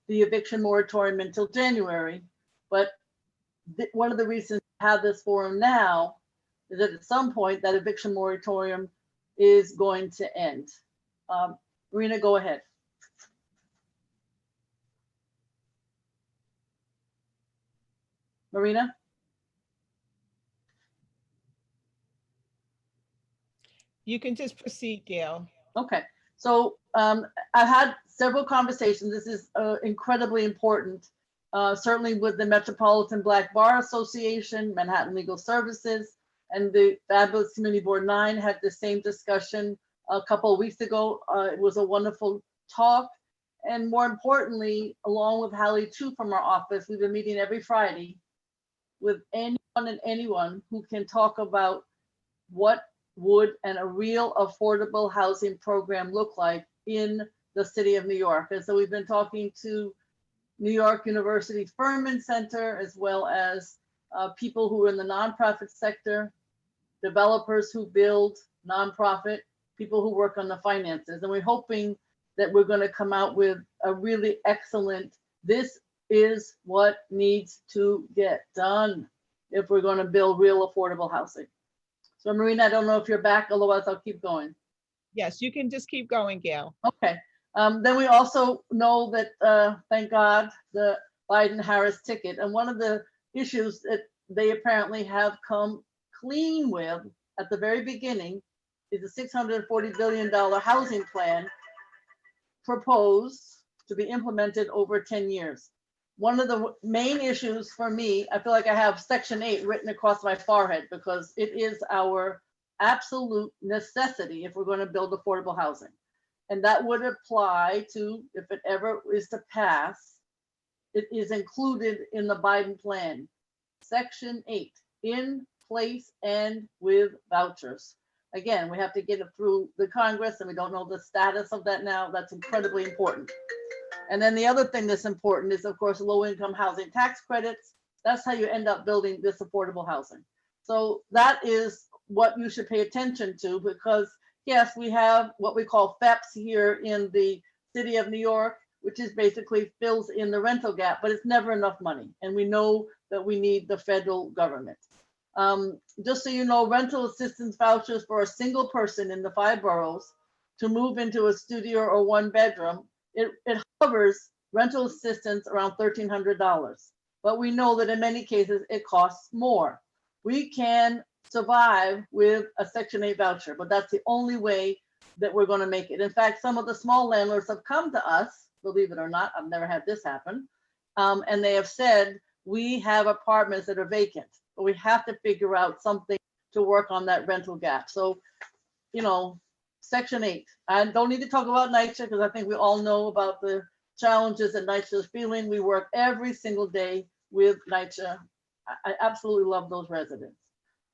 the eviction moratorium until January. But one of the reasons to have this forum now is that at some point that eviction moratorium is going to end. Marina, go ahead. Marina? You can just proceed, Gail. Okay, so I've had several conversations. This is incredibly important, certainly with the Metropolitan Black Bar Association, Manhattan Legal Services, and the Fabulous Community Board 9 had the same discussion a couple of weeks ago. It was a wonderful talk. And more importantly, along with Hallie too from our office, we've been meeting every Friday with anyone and anyone who can talk about what would a real affordable housing program look like in the city of New York. And so we've been talking to New York University Furman Center, as well as people who are in the nonprofit sector, developers who build nonprofit, people who work on the finances. And we're hoping that we're going to come out with a really excellent, this is what needs to get done if we're going to build real affordable housing. So Marina, I don't know if you're back, otherwise I'll keep going. Yes, you can just keep going, Gail. Okay. Then we also know that, thank God, the Biden-Harris ticket. And one of the issues that they apparently have come clean with at the very beginning is a $640 billion housing plan proposed to be implemented over 10 years. One of the main issues for me, I feel like I have Section 8 written across my forehead because it is our absolute necessity if we're going to build affordable housing. And that would apply to, if it ever is to pass, it is included in the Biden plan. Section 8, in place and with vouchers. Again, we have to get it through the Congress and we don't know the status of that now. That's incredibly important. And then the other thing that's important is, of course, low-income housing tax credits. That's how you end up building this affordable housing. So that is what you should pay attention to, because yes, we have what we call FEPS here in the city of New York, which is basically fills in the rental gap, but it's never enough money. And we know that we need the federal government. Just so you know, rental assistance vouchers for a single person in the 5 boroughs to move into a studio or 1 bedroom, it hovers rental assistance around $1,300. But we know that in many cases it costs more. We can survive with a Section 8 voucher, but that's the only way that we're going to make it. In fact, some of the small landlords have come to us, believe it or not, I've never had this happen, and they have said, we have apartments that are vacant, but we have to figure out something to work on that rental gap. So, you know, Section 8. I don't need to talk about NYCHA because I think we all know about the challenges that NYCHA is feeling. We work every single day with NYCHA. I absolutely love those residents.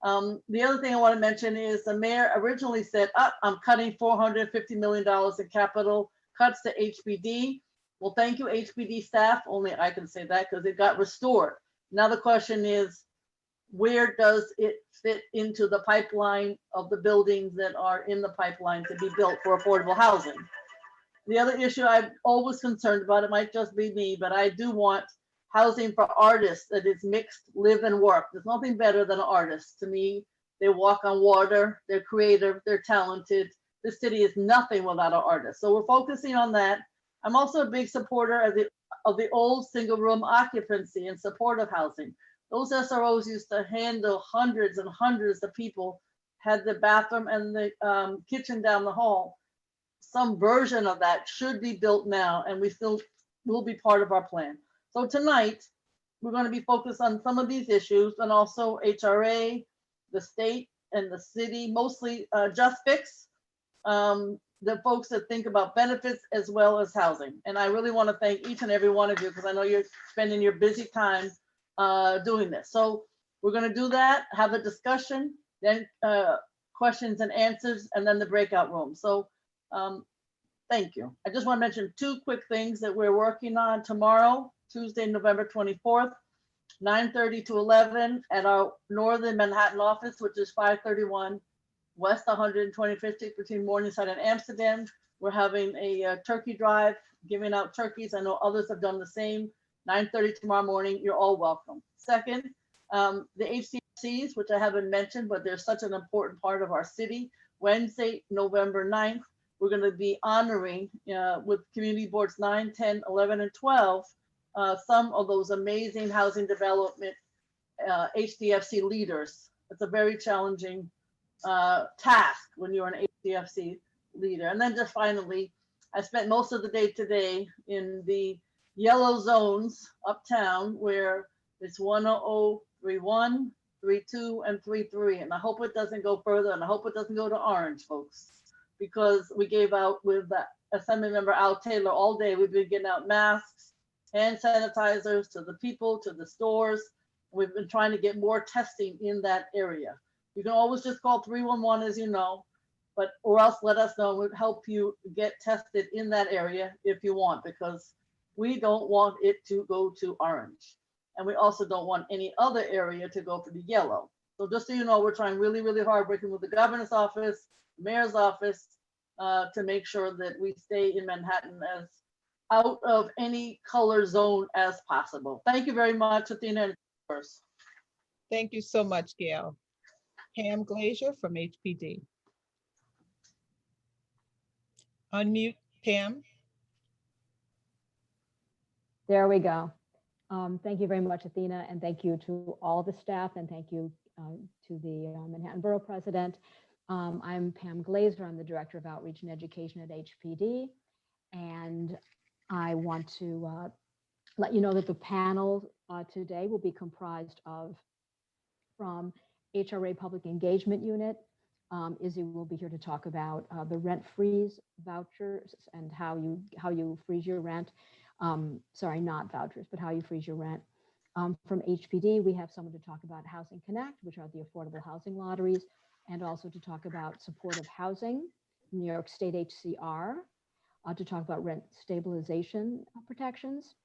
The other thing I want to mention is the mayor originally said, I'm cutting $450 million in capital cuts to HPD. Well, thank you, HPD staff. Only I can say that because it got restored. Now the question is, where does it fit into the pipeline of the buildings that are in the pipeline to be built for affordable housing? The other issue I'm always concerned about, it might just be me, but I do want housing for artists that is mixed live and work. There's nothing better than an artist. To me, they walk on water, they're creative, they're talented. This city is nothing without an artist. So we're focusing on that. I'm also a big supporter of the old single room occupancy and supportive housing. Those SROs used to handle hundreds and hundreds of people, had the bathroom and the kitchen down the hall. Some version of that should be built now, and we still will be part of our plan. So tonight, we're going to be focused on some of these issues and also HRA, the state and the city, mostly Just Fix, the folks that think about benefits as well as housing. And I really want to thank each and every one of you because I know you're spending your busy time doing this. So we're going to do that, have a discussion, then questions and answers, and then the breakout room. So thank you. I just want to mention 2 quick things that we're working on tomorrow, Tuesday, November 24th, 9:30 to 11 at our Northern Manhattan office, which is 531 West 125th Street between Morningside and Amsterdam. We're having a turkey drive giving out turkeys. I know others have done the same. 9:30 tomorrow morning, you're all welcome. Second, the HCFCs, which I haven't mentioned, but they're such an important part of our city. Wednesday, November 9th, we're going to be honoring with community boards 9, 10, 11, and 12, some of those amazing housing development HDFC leaders. It's a very challenging task when you're an HDFC leader. And then just finally, I spent most of the day today in the yellow zones uptown where it's 10031, 32, and 33. And I hope it doesn't go further, and I hope it doesn't go to orange, folks, because we gave out with the Assembly member Al Taylor all day. We've been getting out masks, hand sanitizers to the people, to the stores. We've been trying to get more testing in that area. You can always just call 311, as you know, but or else let us know. We'll help you get tested in that area if you want, because we don't want it to go to orange. And we also don't want any other area to go for the yellow. So just so you know, we're trying really, really hard, working with the governor's office, mayor's office, to make sure that we stay in Manhattan as out of any color zone as possible. Thank you very much, Athena. First. Thank you so much, Gail. Pam Glazier from HPD. Unmute, Pam. There we go. Thank you very much, Athena, and thank you to all the staff, and thank you to the Manhattan Borough President. I'm Pam Glazer. I'm the Director of Outreach and Education at HPD, and I want to let you know that the panel today will be comprised of, from HRA Public Engagement Unit, Izzy will be here to talk about the rent freeze vouchers and how you freeze your rent. Sorry, not vouchers, but how you freeze your rent. From HPD, we have someone to talk about Housing Connect, which are the affordable housing lotteries, and also to talk about supportive housing, New York State HCR, to talk about rent stabilization protections,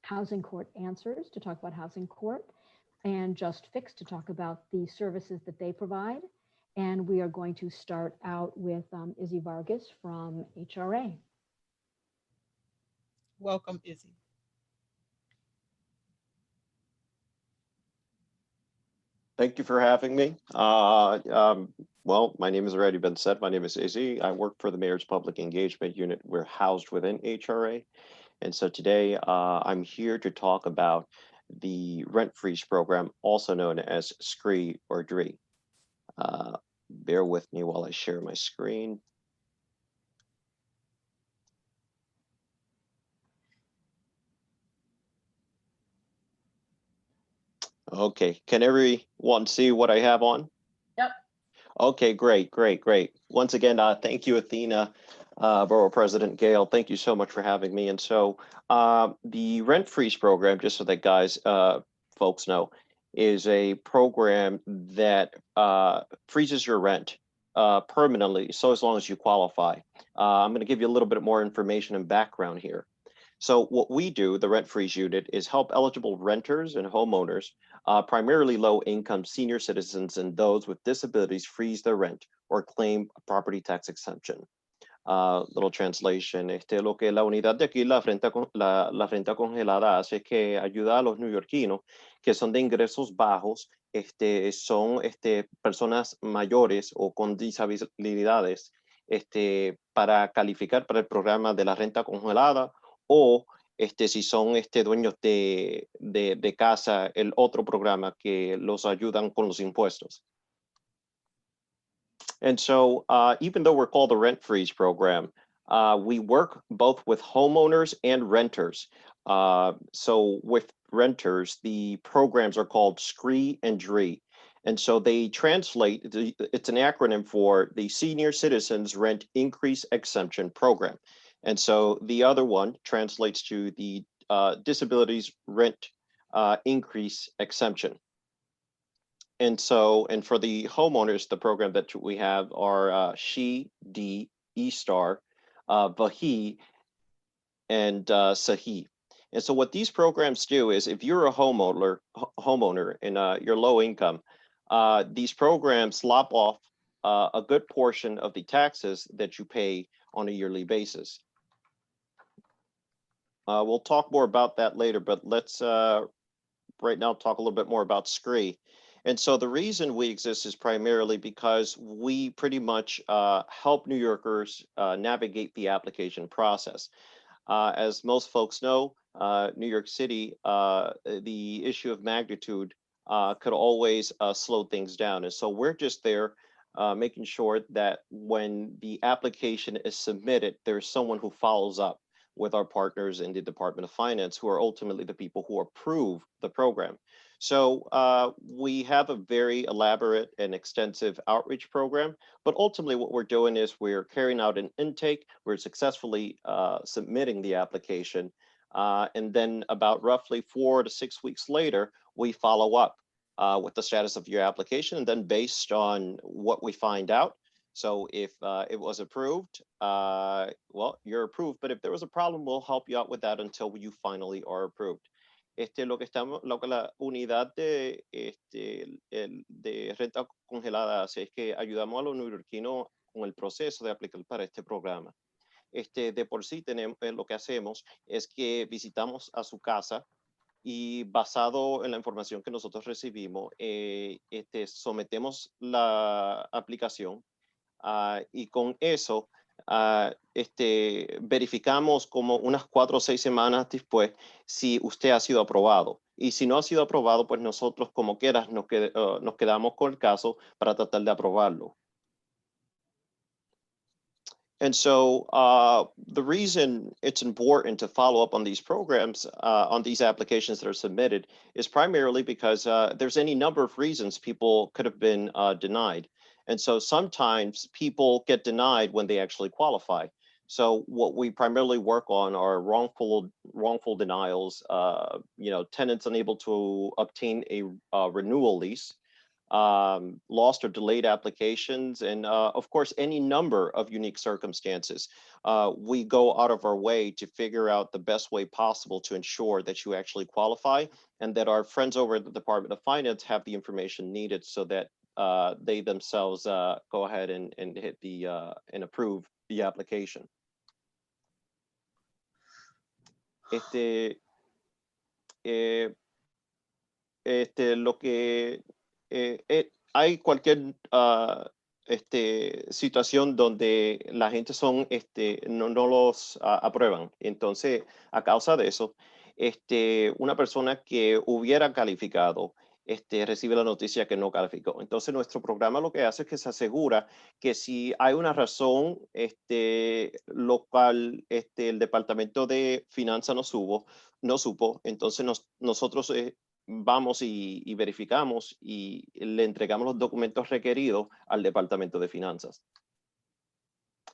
Housing Court Answers, to talk about Housing Court, and Just Fix, to talk about the services that they provide. And we are going to start out with Izzy Vargas from HRA. Welcome, Izzy. Thank you for having me. Well, my name has already been said. My name is Izzy. I work for the Mayor's Public Engagement Unit. We're housed within HRA. And so today I'm here to talk about the rent freeze program, also known as SCREE or DREE. Bear with me while I share my screen. Okay, can everyone see what I have on? Yep. Okay, great. Once again, thank you, Athena, Borough President Gail. Thank you so much for having me. And so the rent freeze program, just so that guys, folks know, is a program that freezes your rent permanently, so as long as you qualify. I'm going to give you a little bit more information and background here. So what we do, the rent freeze unit, is help eligible renters and homeowners, primarily low-income senior citizens and those with disabilities, freeze their rent or claim a property tax exemption. Little translation, lo que la unidad de aquí, la renta congelada, hace que ayuda a los neoyorquinos que son de ingresos bajos, son personas mayores o con disabilidades, para calificar para el programa de la renta congelada, o si son dueños de casa, el otro programa que los ayudan con los impuestos. And so even though we're called the rent freeze program, we work both with homeowners and renters. So with renters, the programs are called SCREE and DREE. And so they translate, it's an acronym for the Senior Citizens Rent Increase Exemption Program. And so the other one translates to the Disabilities Rent Increase Exemption. And so, and for the homeowners, the program that we have are SHE, D, E-Star, VAHI, and SAHI. And so what these programs do is, if you're a homeowner and you're low income, these programs lop off a good portion of the taxes that you pay on a yearly basis. We'll talk more about that later, but let's right now talk a little bit more about SCREE. And so the reason we exist is primarily because we pretty much help New Yorkers navigate the application process. As most folks know, New York City, the issue of magnitude could always slow things down. And so we're just there making sure that when the application is submitted, there's someone who follows up with our partners in the Department of Finance, who are ultimately the people who approve the program. So we have a very elaborate and extensive outreach program, but ultimately what we're doing is we're carrying out an intake, we're successfully submitting the application, and then about roughly 4 to 6 weeks later, we follow up with the status of your application, and then based on what we find out, so if it was approved, well, you're approved. But if there was a problem, we'll help you out with that until you finally are approved. Lo que la unidad de, de renta congelada hace es que ayudamos a los neoyorquinos con el proceso de aplicar para este programa. De por sí tenemos, lo que hacemos es que visitamos a su casa y basado en la información que nosotros recibimos, sometemos la aplicación. Y con eso, verificamos como unas 4 o 6 semanas después si usted ha sido aprobado. Y si no ha sido aprobado, pues nosotros como quieras nos quedamos con el caso para tratar de aprobarlo. And so the reason it's important to follow up on these programs, on these applications that are submitted, is primarily because there's any number of reasons people could have been denied. And so sometimes people get denied when they actually qualify. So what we primarily work on are wrongful denials, tenants unable to obtain a renewal lease, lost or delayed applications, and of course, any number of unique circumstances. We go out of our way to figure out the best way possible to ensure that you actually qualify and that our friends over at the Department of Finance have the information needed so that they themselves go ahead and hit the and approve the application. Lo que hay cualquier situación donde la gente no los aprueban. Entonces, a causa de eso, una persona que hubiera calificado recibe la noticia que no calificó. Entonces, nuestro programa lo que hace es que se asegura que si hay una razón local, el Departamento de Finanzas no supo, entonces nosotros vamos y verificamos y le entregamos los documentos requeridos al Departamento de Finanzas.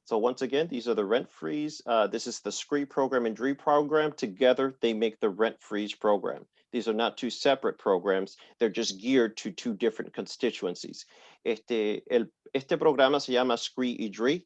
So once again, these are the rent freeze. This is the SCREE program and DREE program. Together, they make the rent freeze program. These are not two separate programs. They're just geared to two different constituencies. Este programa se llama SCREE y DREE,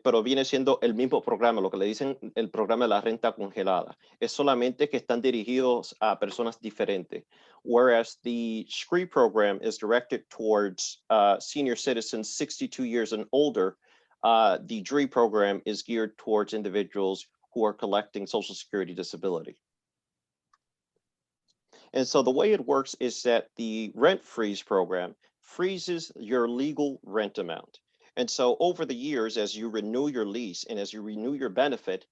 pero viene siendo el mismo programa, lo que le dicen el programa de la renta congelada. Es solamente que están dirigidos a personas diferentes. Whereas the SCREE program is directed towards senior citizens 62 years and older, the DREE program is geared towards individuals who are collecting Social Security disability. And so the way it works is that the rent freeze program freezes your legal rent amount. And so over the years, as you renew your lease and as you renew your benefit,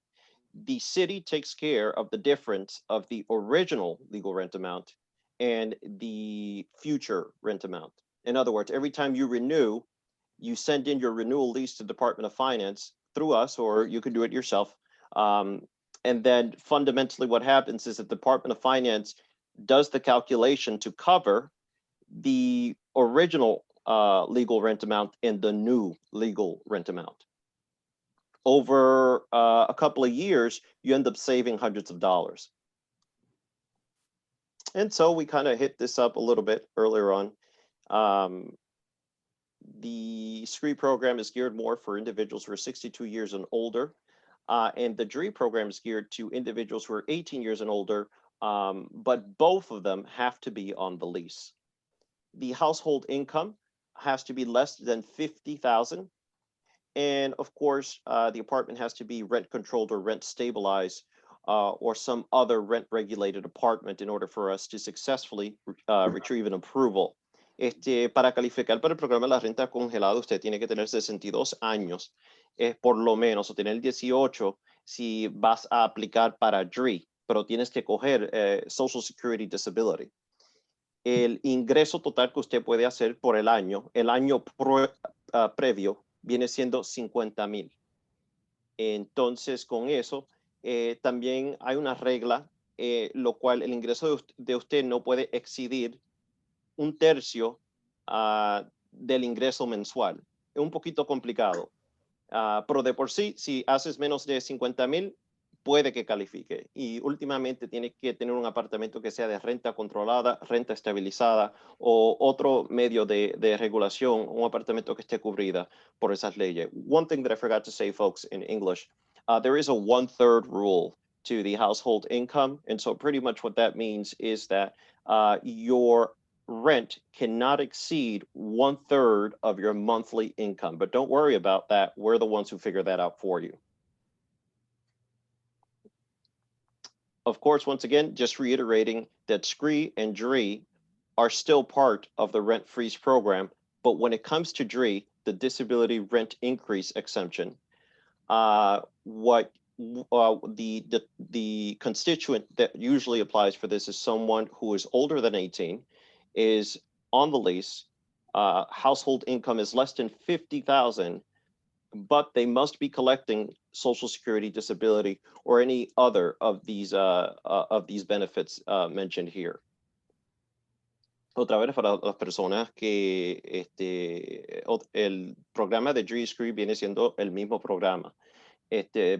the city takes care of the difference of the original legal rent amount and the future rent amount. In other words, every time you renew, you send in your renewal lease to the Department of Finance through us, or you can do it yourself. And then fundamentally what happens is that the Department of Finance does the calculation to cover the original legal rent amount and the new legal rent amount. Over a couple of years, you end up saving hundreds of dollars. And so we kind of hit this up a little bit earlier on. The SCREE program is geared more for individuals who are 62 years and older. And the DREE program is geared to individuals who are 18 years and older, but both of them have to be on the lease. The household income has to be less than $50,000. And of course, the apartment has to be rent controlled or rent stabilized or some other rent-regulated apartment in order for us to successfully retrieve an approval. Para calificar para el programa de la renta congelada, usted tiene que tener 62 años, por lo menos, o tener 18 si vas a aplicar para DRE, pero tienes que coger Social Security Disability. El ingreso total que usted puede hacer por el año previo, viene siendo 50,000. Entonces, con eso, también hay una regla, lo cual el ingreso de usted no puede excedir 1/3 del ingreso mensual. Es un poquito complicado, pero de por sí, si haces menos de 50,000, puede que califique. Y últimamente tiene que tener un apartamento que sea de renta controlada, renta estabilizada o otro medio de regulación, un apartamento que esté cubrida por esas leyes. One thing that I forgot to say, folks, in English, there is a 1/3 rule to the household income. And so pretty much what that means is that your rent cannot exceed 1/3 of your monthly income. But don't worry about that. We're the ones who figure that out for you. Of course, once again, just reiterating that SCRE and DRE are still part of the rent freeze program. But when it comes to DRE, the disability rent increase exemption, the constituent that usually applies for this is someone who is older than 18, is on the lease, household income is less than 50,000, but they must be collecting Social Security Disability or any other of these benefits mentioned here. Otra vez para las personas que el programa de DRE viene siendo el mismo programa.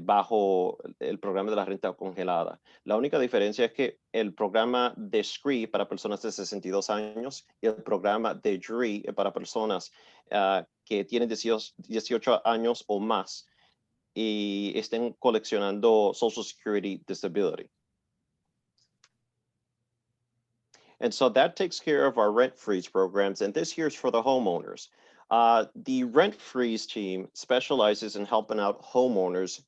Bajo el programa de la renta congelada. La única diferencia es que el programa de SCRE para personas de 62 años y el programa de DRE para personas que tienen 18 años o más y estén coleccionando Social Security Disability. And so that takes care of our rent freeze programs. And this here's for the homeowners. The rent freeze team specializes in helping out homeowners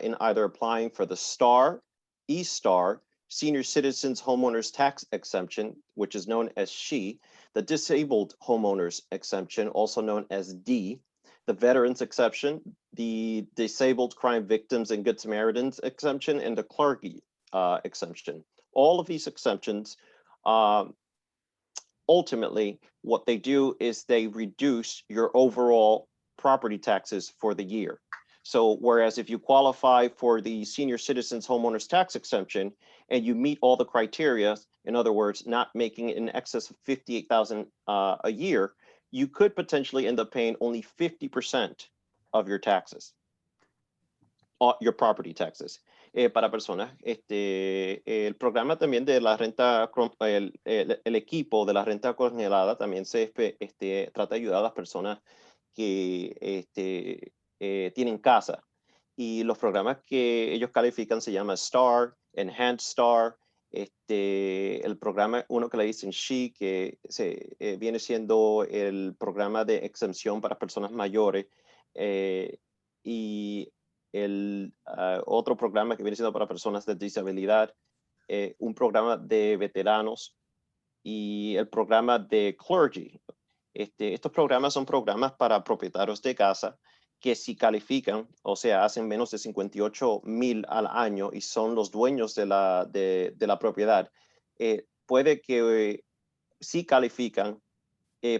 in either applying for the STAR, E-STAR, Senior Citizens Homeowners Tax Exemption, which is known as SHE, the Disabled Homeowners Exemption, also known as D, the Veterans Exception, the Disabled Crime Victims and Good Samaritans Exemption, and the clergy exemption. All of these exemptions, ultimately, what they do is they reduce your overall property taxes for the year. So whereas if you qualify for the Senior Citizens Homeowners Tax Exemption and you meet all the criteria, in other words, not making in excess of $58,000 a year, you could potentially end up paying only 50% of your taxes, your property taxes. Para personas, el programa también de la renta, el equipo de la renta congelada también trata de ayudar a las personas que tienen casa. Y los programas que ellos califican se llama STAR, Enhanced STAR, el programa, uno que le dicen SHE, que viene siendo el programa de exención para personas mayores, y el otro programa que viene siendo para personas de disabilidad, un programa de veteranos y el programa de clergy. Estos programas son programas para propietarios de casa que si califican, o sea, hacen menos de 58,000 al año y son los dueños de la propiedad, puede que si califican,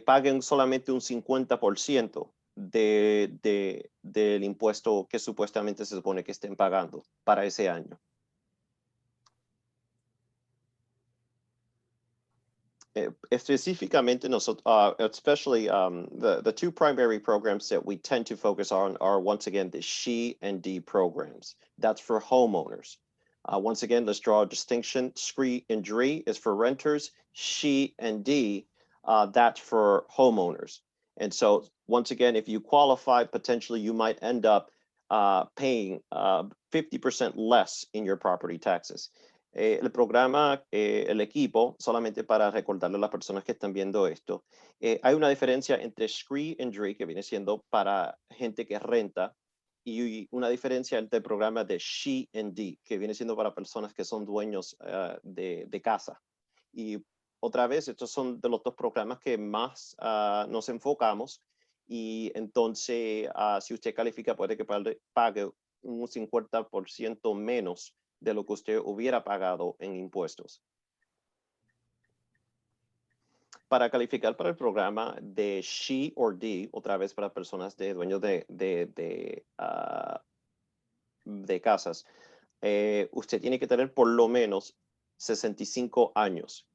paguen solamente un 50% del impuesto que supuestamente se supone que estén pagando para ese año. Específicamente, especially the two primary programs that we tend to focus on are, once again, the SHE and D programs. That's for homeowners. Once again, let's draw a distinction. SCRE and DRE is for renters. SHE and D, that's for homeowners. And so, once again, if you qualify, potentially you might end up paying 50% less in your property taxes. El programa, el equipo, solamente para recordarle a las personas que están viendo esto, hay una diferencia entre SCRE y DRE, que viene siendo para gente que renta, y una diferencia entre el programa de She and D, que viene siendo para personas que son dueños de casa. Y otra vez, estos son de los dos programas que más nos enfocamos. Y entonces, si usted califica, puede que pague un 50% menos de lo que usted hubiera pagado en impuestos. Para calificar para el programa de She or D, otra vez para personas de dueños de casas, usted tiene que tener por lo menos 65 años.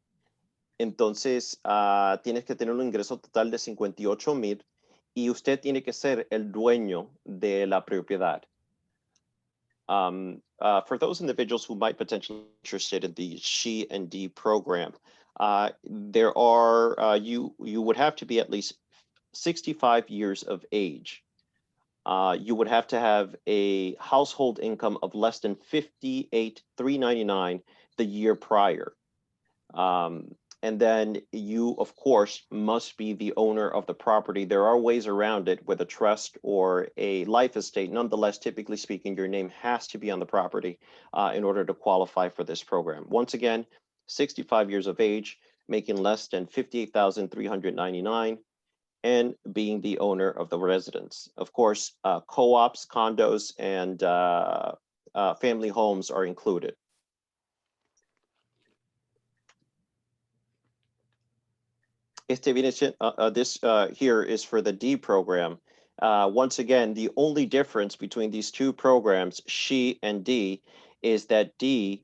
Entonces, tienes que tener un ingreso total de 58,000 y usted tiene que ser el dueño de la propiedad. For those individuals who might potentially be interested in the She and D program, there are, you would have to be at least 65 years of age. You would have to have a household income of less than $58,399 the year prior. And then you, of course, must be the owner of the property. There are ways around it with a trust or a life estate. Nonetheless, typically speaking, your name has to be on the property in order to qualify for this program. Once again, 65 years of age, making less than $58,399, and being the owner of the residence. Of course, co-ops, condos, and family homes are included. This here is for the D program. Once again, the only difference between these two programs, She and D, is that D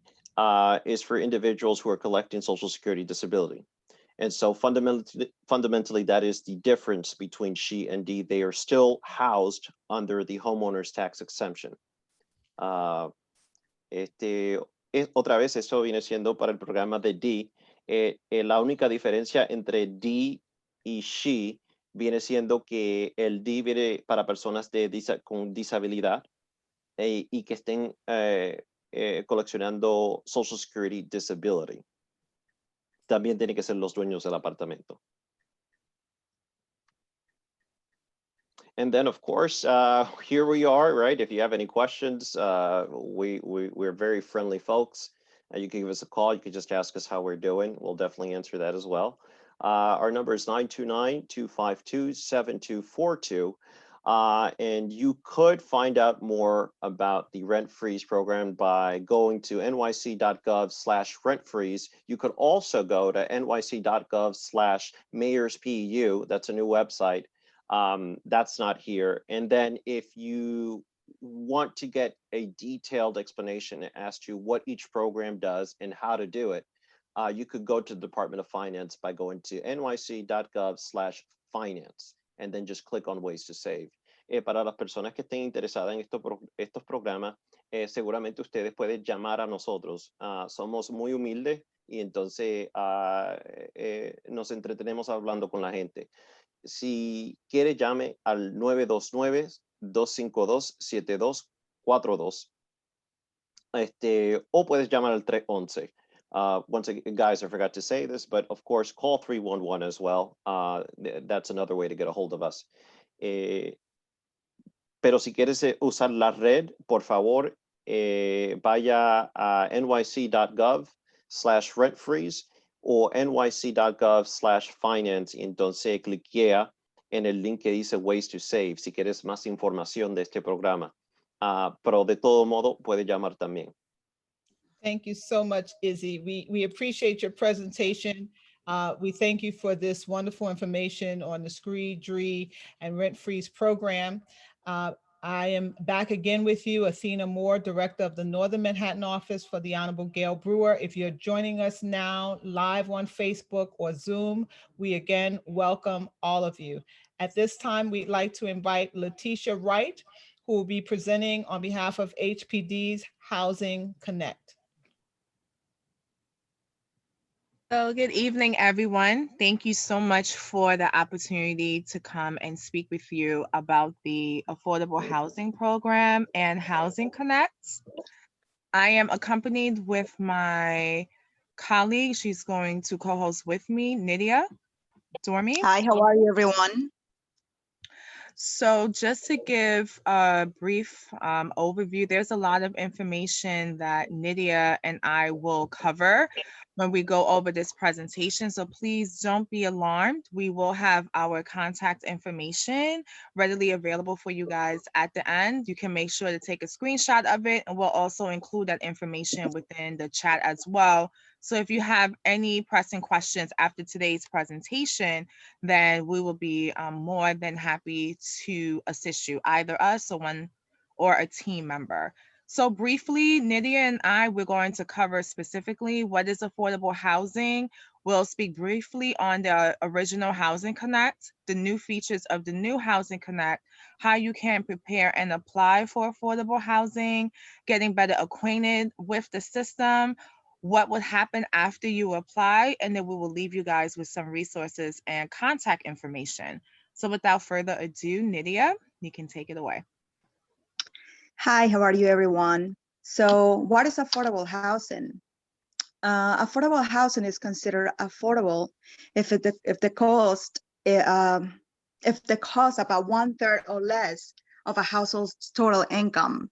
is for individuals who are collecting Social Security disability. And so fundamentally, that is the difference between She and D. They are still housed under the homeowner's tax exemption. Otra vez, esto viene siendo para el programa de D. La única diferencia entre D y She viene siendo que el D viene para personas con disabilidad y que estén coleccionando Social Security Disability. También tienen que ser los dueños del apartamento. And then, of course, here we are, right? If you have any questions, we're very friendly folks. You can give us a call. You can just ask us how we're doing. We'll definitely answer that as well. Our number is 929-252-7242. And you could find out more about the rent freeze program by going to nyc.gov/rent-freeze. You could also go to nyc.gov/mayorspu. That's a new website. That's not here. And then if you want to get a detailed explanation as to what each program does and how to do it, you could go to the Department of Finance by going to nyc.gov/finance and then just click on ways to save. Para las personas que estén interesadas en estos programas, seguramente ustedes pueden llamar a nosotros. Somos muy humildes y entonces nos entretenemos hablando con la gente. Si quiere, llame al 929-252-7242. O puedes llamar al 311. Once again, guys, I forgot to say this, but of course, call 311 as well. That's another way to get a hold of us. Pero si quieres usar la red, por favor, vaya a nyc.gov/rentfreeze o nyc.gov/finance y entonces cliquea en el link que dice Ways to Save si quieres más información de este programa. Pero de todo modo, puede llamar también. Thank you so much, Izzy. We appreciate your presentation. We thank you for this wonderful information on the SCREE, DREE, and Rent Freeze program. I am back again with you, Athena Moore, Director of the Northern Manhattan Office for the Honorable Gail Brewer. If you're joining us now live on Facebook or Zoom, we again welcome all of you. At this time, we'd like to invite Letitia Wright, who will be presenting on behalf of HPD's Housing Connect. So good evening, everyone. Thank you so much for the opportunity to come and speak with you about the Affordable Housing Program and Housing Connect. I am accompanied with my colleague. She's going to co-host with me, Nydia Dormy. Hi, how are you, everyone? So just to give a brief overview, there's a lot of information that Nydia and I will cover when we go over this presentation. So please don't be alarmed. We will have our contact information readily available for you guys at the end. You can make sure to take a screenshot of it, and we'll also include that information within the chat as well. So if you have any pressing questions after today's presentation, then we will be more than happy to assist you, either us or a team member. So briefly, Nydia and I, we're going to cover specifically what is affordable housing. We'll speak briefly on the original Housing Connect, the new features of the new Housing Connect, how you can prepare and apply for affordable housing, getting better acquainted with the system, what would happen after you apply, and then we will leave you guys with some resources and contact information. So without further ado, Nydia, you can take it away. Hi, how are you, everyone? So what is affordable housing? Affordable housing is considered affordable if the cost about 1/3 or less of a household's total income.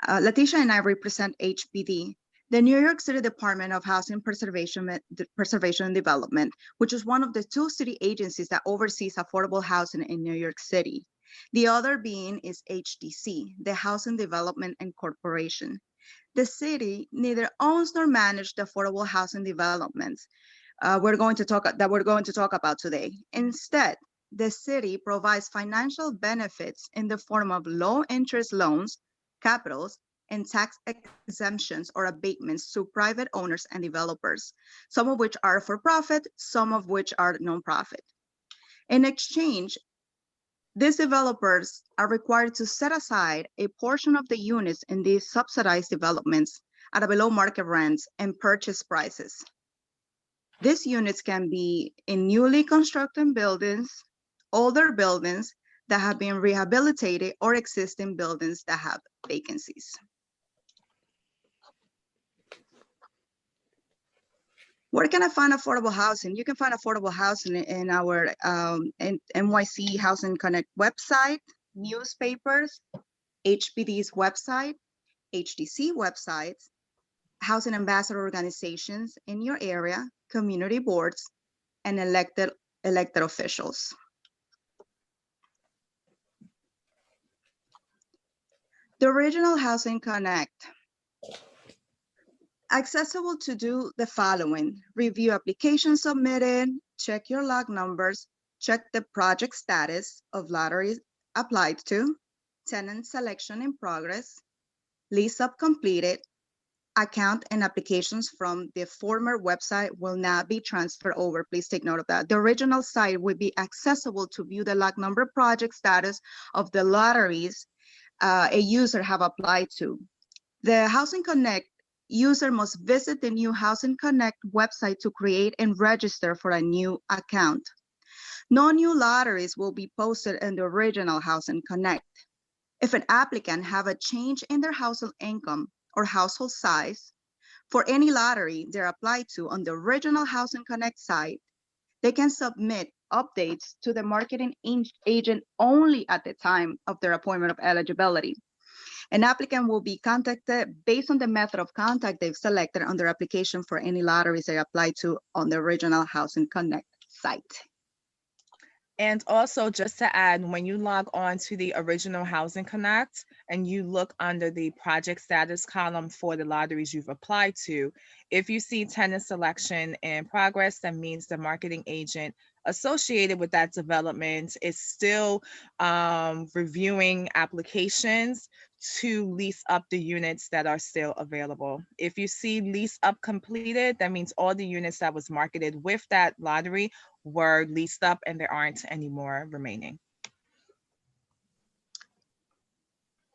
Letitia and I represent HPD, the New York City Department of Housing Preservation and Development, which is one of the 2 city agencies that oversees affordable housing in New York City. The other being is HDC, the Housing Development and Corporation. The city neither owns nor manages the affordable housing developments we're going to talk about today. Instead, the city provides financial benefits in the form of low interest loans, capitals, and tax exemptions or abatements to private owners and developers, some of which are for profit, some of which are nonprofit. In exchange, these developers are required to set aside a portion of the units in these subsidized developments at a below market rents and purchase prices. These units can be in newly constructed buildings, older buildings that have been rehabilitated, or existing buildings that have vacancies. Where can I find affordable housing? You can find affordable housing in our NYC Housing Connect website, newspapers, HPD's website, HDC websites, housing ambassador organizations in your area, community boards, and elected officials. The original Housing Connect. Accessible to do the following: review applications submitted, check your log numbers, check the project status of lotteries applied to, tenant selection in progress, lease up completed, account and applications from the former website will not be transferred over. Please take note of that. The original site will be accessible to view the log number project status of the lotteries a user have applied to. The Housing Connect user must visit the new Housing Connect website to create and register for a new account. No new lotteries will be posted in the original Housing Connect. If an applicant have a change in their household income or household size for any lottery they're applied to on the original Housing Connect site, they can submit updates to the marketing agent only at the time of their appointment of eligibility. An applicant will be contacted based on the method of contact they've selected on their application for any lotteries they applied to on the original Housing Connect site. And also, just to add, when you log on to the original Housing Connect and you look under the project status column for the lotteries you've applied to, if you see tenant selection in progress, that means the marketing agent associated with that development is still reviewing applications to lease up the units that are still available. If you see lease up completed, that means all the units that was marketed with that lottery were leased up and there aren't any more remaining.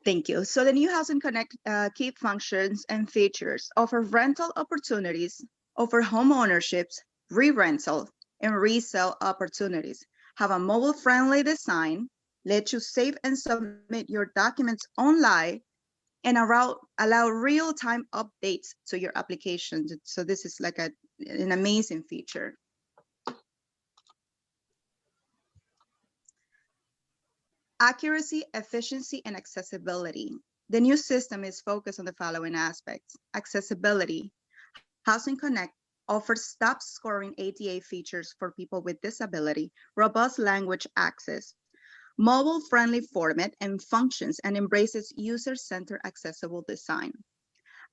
Thank you. So the new Housing Connect key functions and features offer rental opportunities, offer home ownerships, re-rental, and resale opportunities, have a mobile-friendly design, let you save and submit your documents online, and allow real-time updates to your applications. So this is like an amazing feature. Accuracy, efficiency, and accessibility. The new system is focused on the following aspects. Accessibility. Housing Connect offers top scoring ADA features for people with disability, robust language access, mobile-friendly format and functions, and embraces user-centered accessible design.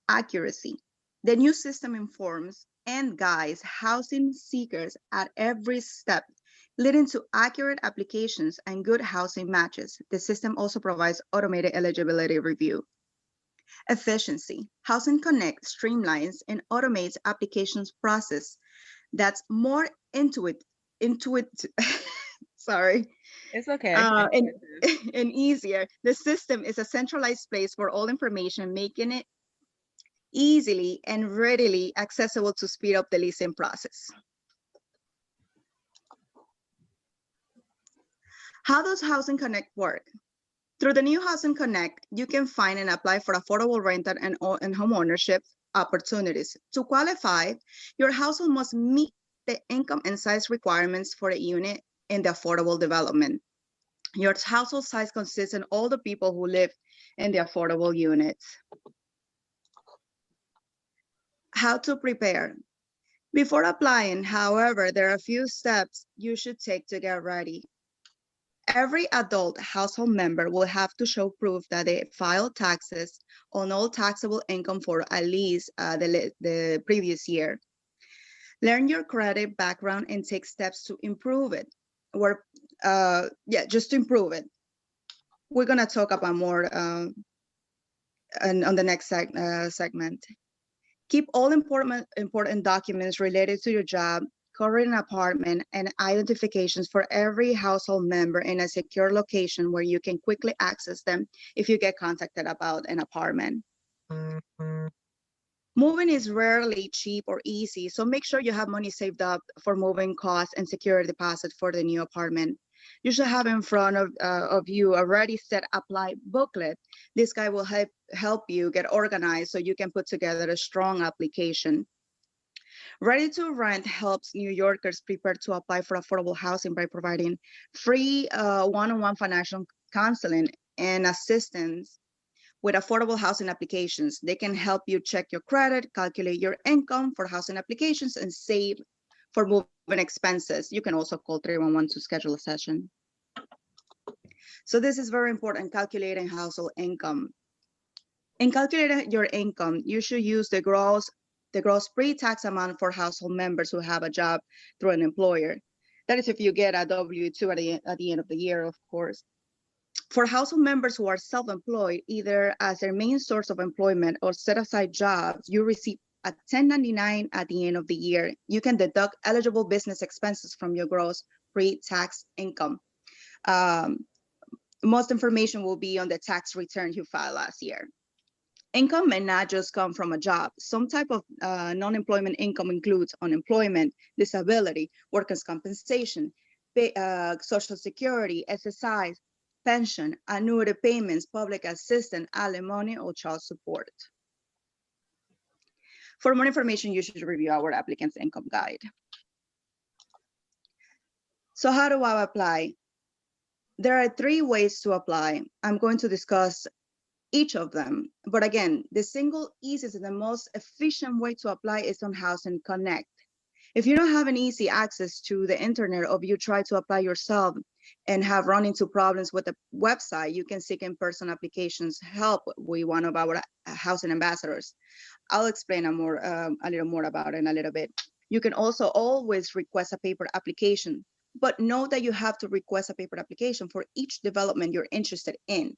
Accuracy. The new system informs and guides housing seekers at every step, leading to accurate applications and good housing matches. The system also provides automated eligibility review. Efficiency. Housing Connect streamlines and automates applications process that's more sorry, It's okay. and, and easier. The system is a centralized place for all information, making it easily and readily accessible to speed up the leasing process. How does Housing Connect work? Through the new Housing Connect, you can find and apply for affordable rental and home ownership opportunities. To qualify, your household must meet the income and size requirements for a unit in the affordable development. Your household size consists of all the people who live in the affordable units. How to prepare. Before applying, however, there are a few steps you should take to get ready. Every adult household member will have to show proof that they filed taxes on all taxable income for at least the previous year. Learn your credit background and take steps to improve it. Just to improve it. We're gonna talk about more on the next segment. Keep all important documents related to your job, current apartment, and identifications for every household member in a secure location where you can quickly access them if you get contacted about an apartment. Moving is rarely cheap or easy, so make sure you have money saved up for moving costs and secure a deposit for the new apartment. You should have in front of you a ready set apply booklet. This guide will help you get organized so you can put together a strong application. Ready to Rent helps New Yorkers prepare to apply for affordable housing by providing free one-on-one financial counseling and assistance with affordable housing applications. They can help you check your credit, calculate your income for housing applications, and save for moving expenses. You can also call 311 to schedule a session. So this is very important, calculating household income. In calculating your income, you should use the gross pre-tax amount for household members who have a job through an employer. That is if you get a W-2 at the end of the year, of course. For household members who are self-employed, either as their main source of employment or set-aside jobs, you receive a 1099 at the end of the year. You can deduct eligible business expenses from your gross pre-tax income. Most information will be on the tax return you filed last year. Income may not just come from a job. Some type of non-employment income includes unemployment, disability, workers' compensation, Social Security, SSI, pension, annuity payments, public assistance, alimony, or child support. For more information, you should review our applicant's income guide. So how do I apply? There are 3 ways to apply. I'm going to discuss each of them. But again, the single easiest and the most efficient way to apply is on Housing Connect. If you don't have an easy access to the internet, or if you try to apply yourself and have run into problems with the website, you can seek in-person applications help with one of our housing ambassadors. I'll explain a little more about it in a little bit. You can also always request a paper application, but know that you have to request a paper application for each development you're interested in.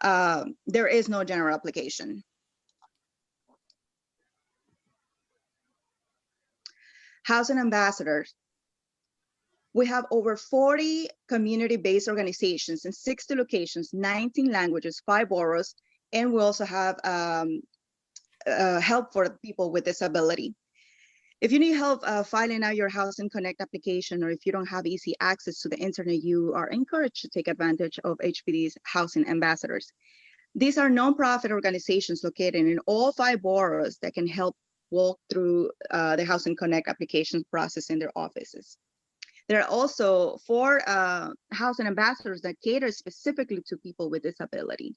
There is no general application. Housing ambassadors. We have over 40 community-based organizations in 60 locations, 19 languages, 5 boroughs, and we also have help for people with disability. If you need help filing out your Housing Connect application, or if you don't have easy access to the internet, you are encouraged to take advantage of HPD's Housing Ambassadors. These are nonprofit organizations located in all 5 boroughs that can help walk through the Housing Connect application process in their offices. There are also 4 housing ambassadors that cater specifically to people with disability.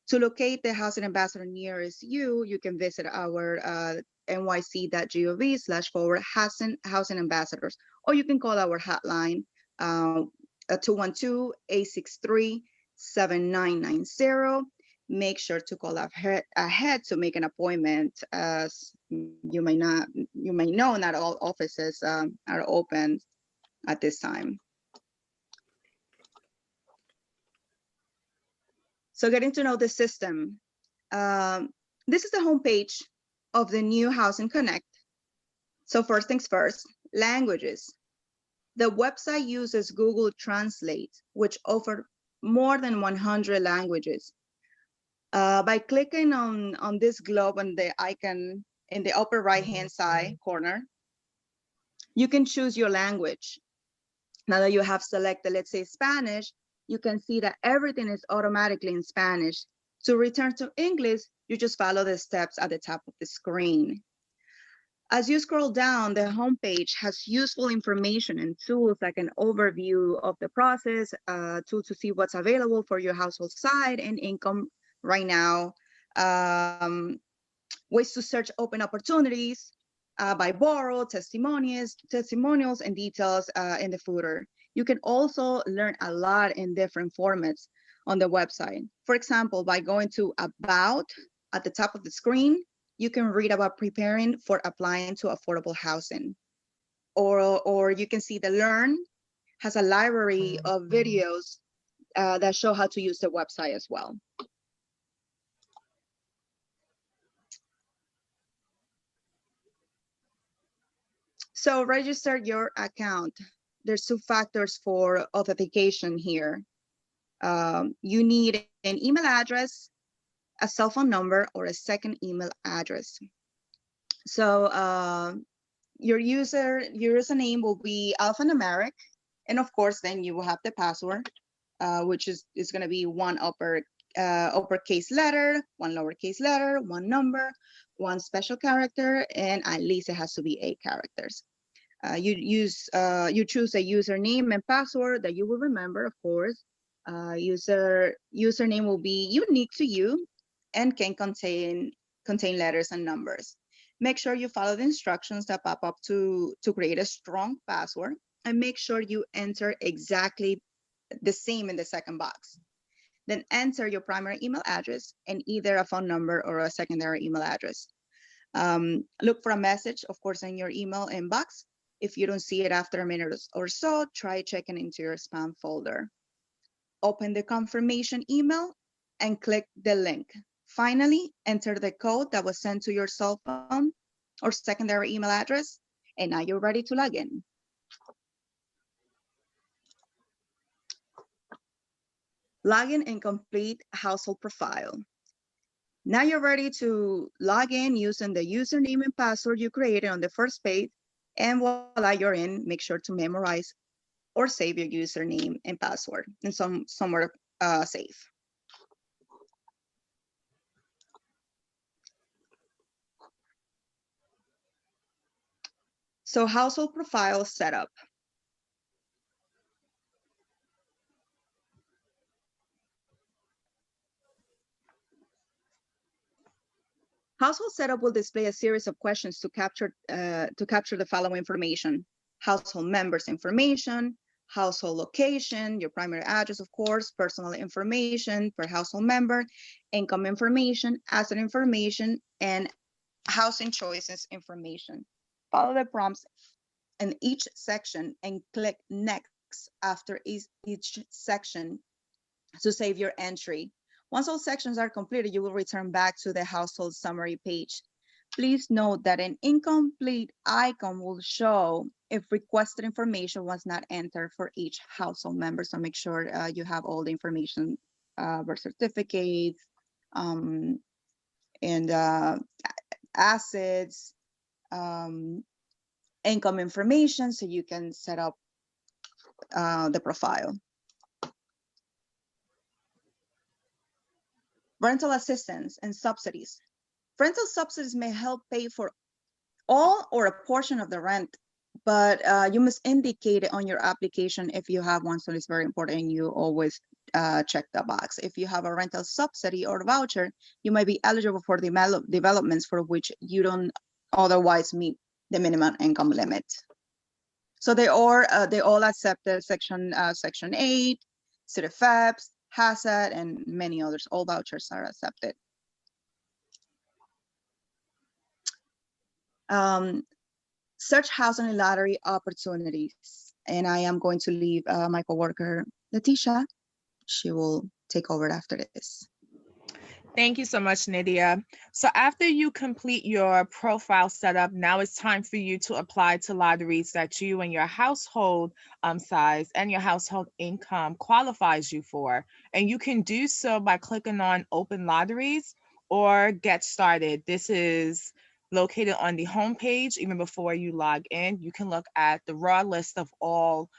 To locate the housing ambassador nearest you, you can visit our nyc.gov/housing ambassadors, or you can call our hotline 212-863-7990. Make sure to call ahead to make an appointment, as you may know, not all offices are open at this time. So getting to know the system. This is the homepage of the new Housing Connect. So first things first, languages. The website uses Google Translate, which offers more than 100 languages. By clicking on this globe and the icon in the upper right-hand side corner, you can choose your language. Now that you have selected, let's say, Spanish, you can see that everything is automatically in Spanish. To return to English, you just follow the steps at the top of the screen. As you scroll down, the homepage has useful information and tools like an overview of the process, to see what's available for your household side and income right now, ways to search open opportunities by borrow, testimonials, and details in the footer. You can also learn a lot in different formats on the website. For example, by going to About at the top of the screen, you can read about preparing for applying to affordable housing. Or you can see the Learn has a library of videos that show how to use the website as well. So register your account. There's 2 factors for authentication here. You need an email address, a cell phone number, or a second email address. So your username will be alphanumeric, and of course, then you will have the password, which is going to be 1 uppercase letter, 1 lowercase letter, 1 number, 1 special character, and at least it has to be 8 characters. You choose a username and password that you will remember, of course. Username will be unique to you and can contain letters and numbers. Make sure you follow the instructions that pop up to create a strong password, and make sure you enter exactly the same in the second box. Then enter your primary email address and either a phone number or a secondary email address. Look for a message, of course, in your email inbox. If you don't see it after a minute or so, try checking into your spam folder. Open the confirmation email and click the link. Finally, enter the code that was sent to your cell phone or secondary email address, and now you're ready to log in. Login and complete household profile. Now you're ready to log in using the username and password you created on the first page, and voila, you're in. Make sure to memorize or save your username and password in somewhere safe. So household profile setup. Household setup will display a series of questions to capture the following information: household members information, household location, your primary address, of course, personal information per household member, income information, asset information, and housing choices information. Follow the prompts in each section and click next after each section to save your entry. Once all sections are completed, you will return back to the household summary page. Please note that an incomplete icon will show if requested information was not entered for each household member. So make sure you have all the information, birth certificates, and assets, income information, so you can set up the profile. Rental assistance and subsidies. Rental subsidies may help pay for all or a portion of the rent but you must indicate it on your application if you have one. So it's very important. You always check the box. If you have a rental subsidy or voucher, you might be eligible for developments for which you don't otherwise meet the minimum income limit. So they all accepted section 8, CITFEPs, HACCP, and many others. All vouchers are accepted. Search housing and lottery opportunities. And I am going to leave my coworker, Leticia. She will take over after this. Thank you so much, Nydia. So after you complete your profile setup, now it's time for you to apply to lotteries that you and your household size and your household income qualifies you for. And you can do so by clicking on Open Lotteries or Get Started. This is located on the homepage. Even before you log in, you can look at the raw list of all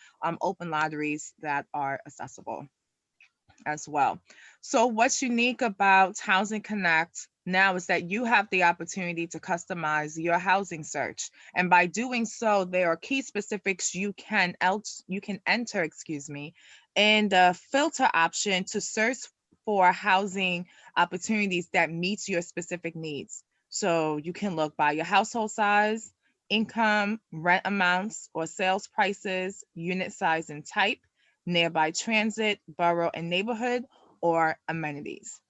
open lotteries that are accessible as well. So what's unique about Housing Connect now is that you have the opportunity to customize your housing search. And by doing so, there are key specifics you can enter, in the filter option to search for housing opportunities that meets your specific needs. So you can look by your household size, income, rent amounts, or sales prices, unit size and type, nearby transit, borough and neighborhood, or amenities.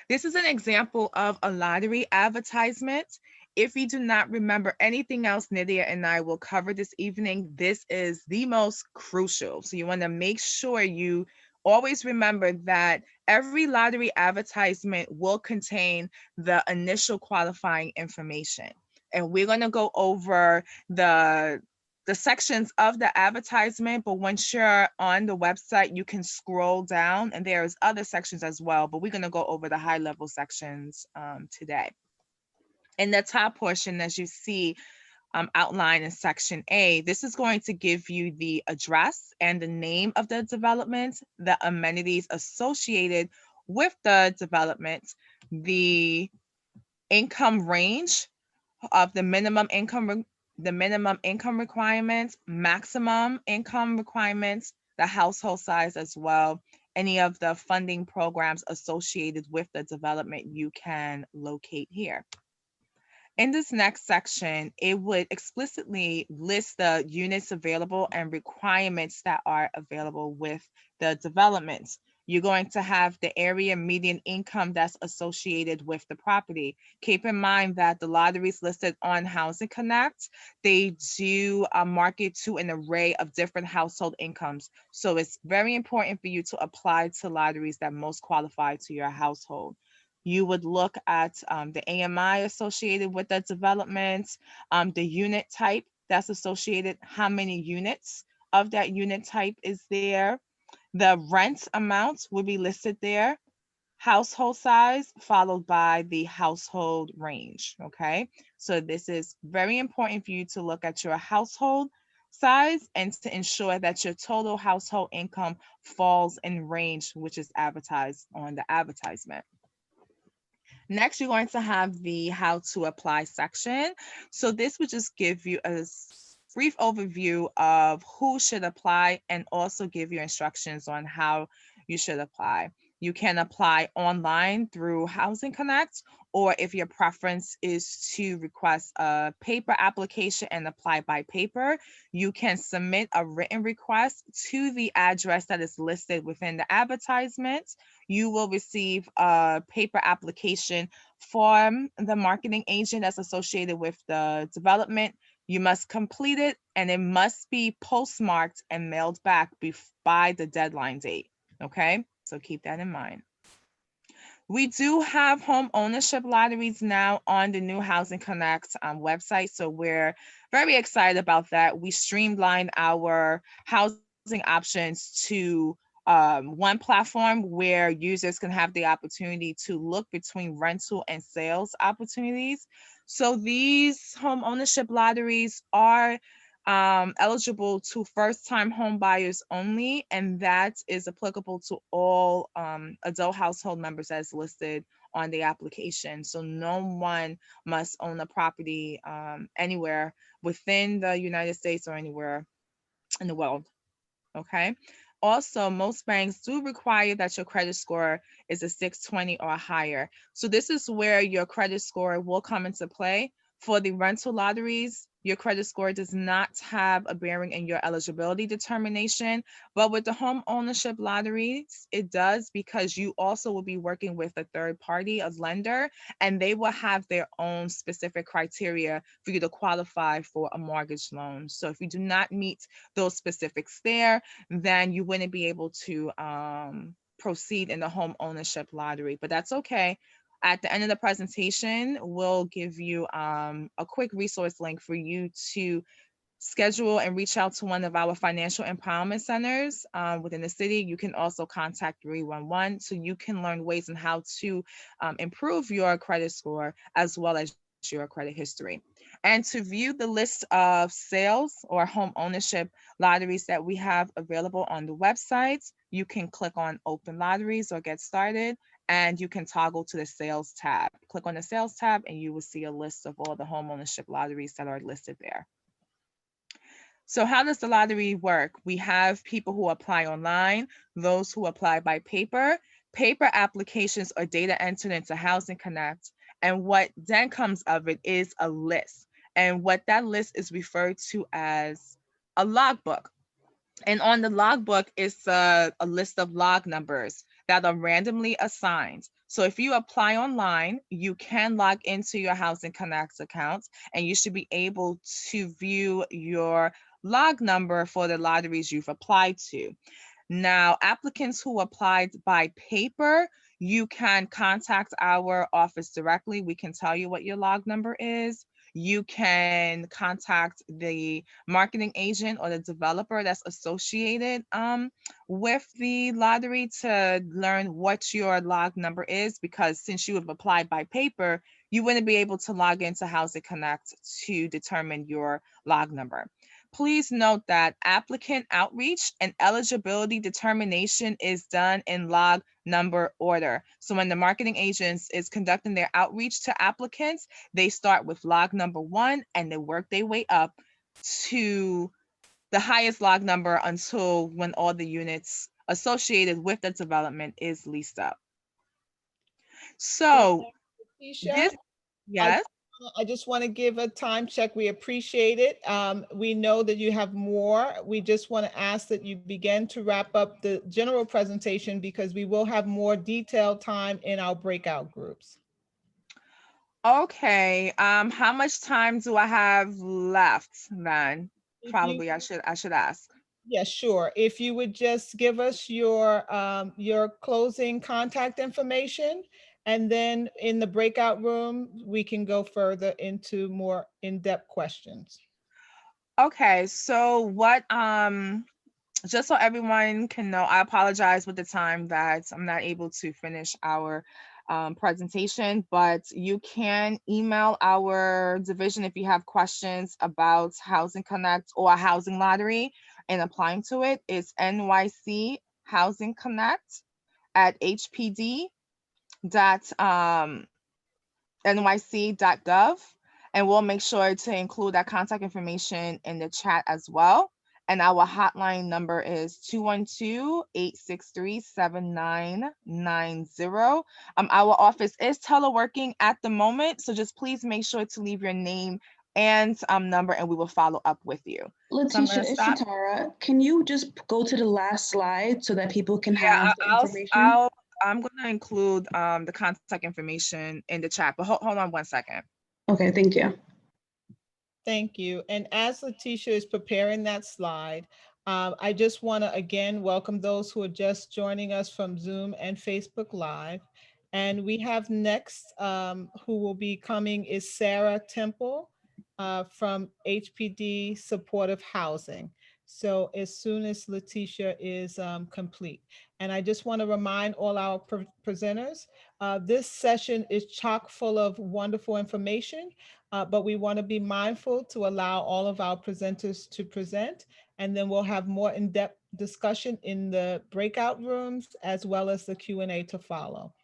This is an example of a lottery advertisement. If you do not remember anything else Nydia and I will cover this evening, this is the most crucial. So you want to make sure you always remember that every lottery advertisement will contain the initial qualifying information. And we're going to go over the sections of the advertisement, but once you're on the website, you can scroll down and there's other sections as well, but we're going to go over the high level sections today. In the top portion, as you see outlined in section A, this is going to give you the address and the name of the development, the amenities associated with the development, the income range of the minimum income requirements, maximum income requirements, the household size as well, any of the funding programs associated with the development you can locate here. In this next section, it would explicitly list the units available and requirements that are available with the developments. You're going to have the area median income that's associated with the property. Keep in mind that the lotteries listed on Housing Connect, they do market to an array of different household incomes. So it's very important for you to apply to lotteries that most qualify to your household. You would look at the AMI associated with the development, the unit type that's associated, how many units of that unit type is there. The rent amounts will be listed there, household size, followed by the household range, okay? So this is very important for you to look at your household size and to ensure that your total household income falls in range, which is advertised on the advertisement. Next, you're going to have the how to apply section. So this would just give you a brief overview of who should apply and also give you instructions on how you should apply. You can apply online through Housing Connect, or if your preference is to request a paper application and apply by paper, you can submit a written request to the address that is listed within the advertisement. You will receive a paper application from the marketing agent that's associated with the development. You must complete it and it must be postmarked and mailed back by the deadline date, okay? So keep that in mind. We do have home ownership lotteries now on the new Housing Connect website, so we're very excited about that. We streamlined our housing options to one platform where users can have the opportunity to look between rental and sales opportunities. So these home ownership lotteries are eligible to first-time home buyers only, and that is applicable to all adult household members as listed on the application. So no one must own a property anywhere within the United States or anywhere in the world. Okay. Also, most banks do require that your credit score is a 620 or higher. So this is where your credit score will come into play. For the rental lotteries, your credit score does not have a bearing in your eligibility determination, but with the home ownership lotteries, it does, because you also will be working with a third party, a lender, and they will have their own specific criteria for you to qualify for a mortgage loan. So if you do not meet those specifics there, then you wouldn't be able to proceed in the home ownership lottery, but that's okay. At the end of the presentation, we'll give you a quick resource link for you to schedule and reach out to one of our financial empowerment centers within the city. You can also contact 311 so you can learn ways on how to improve your credit score as well as your credit history. And to view the list of sales or home ownership lotteries that we have available on the website, you can click on Open Lotteries or Get Started, and you can toggle to the Sales tab. Click on the Sales tab and you will see a list of all the home ownership lotteries that are listed there. So how does the lottery work? We have people who apply online, those who apply by paper. Paper applications are data entered into Housing Connect, and what then comes of it is a list. And what that list is referred to as a logbook. And on the logbook is a list of log numbers that are randomly assigned. So if you apply online, you can log into your Housing Connect account, and you should be able to view your log number for the lotteries you've applied to. Now, applicants who applied by paper, you can contact our office directly. We can tell you what your log number is. You can contact the marketing agent or the developer that's associated with the lottery to learn what your log number is, because since you have applied by paper, you wouldn't be able to log into Housing Connect to determine your log number. Please note that applicant outreach and eligibility determination is done in log number order. So when the marketing agents is conducting their outreach to applicants, they start with log number 1 and they work their way up to the highest log number until when all the units associated with the development is leased up. So Tisha, yes. I just want to give a time check. We appreciate it. We know that you have more. We just want to ask that you begin to wrap up the general presentation, because we will have more detailed time in our breakout groups. Okay, how much time do I have left then? If Probably you- I should ask. Yeah, sure. If you would just give us your closing contact information, and then in the breakout room, we can go further into more in-depth questions. Okay, so what just so everyone can know, I apologize with the time that I'm not able to finish our presentation, but you can email our division if you have questions about Housing Connect or a housing lottery and applying to it. It's NYC Housing Connect at hpd.nyc.gov, and we'll make sure to include that contact information in the chat as well. And our hotline number is 212-863-7990. Our office is teleworking at the moment, so just please make sure to leave your name and number, and we will follow up with you. Letitia, it's Shatara. Can you just go to the last slide so that people can have the information? I'm going to include the contact information in the chat, but hold on one second. Okay, thank you. Thank you. And as Letitia is preparing that slide, I just want to again welcome those who are just joining us from Zoom and Facebook Live. And we have next who will be coming is Sarah Temple from HPD Supportive Housing. So as soon as Letitia is complete. And I just want to remind all our presenters, this session is chock full of wonderful information. But we want to be mindful to allow all of our presenters to present, and then we'll have more in-depth discussion in the breakout rooms as well as the Q&A to follow.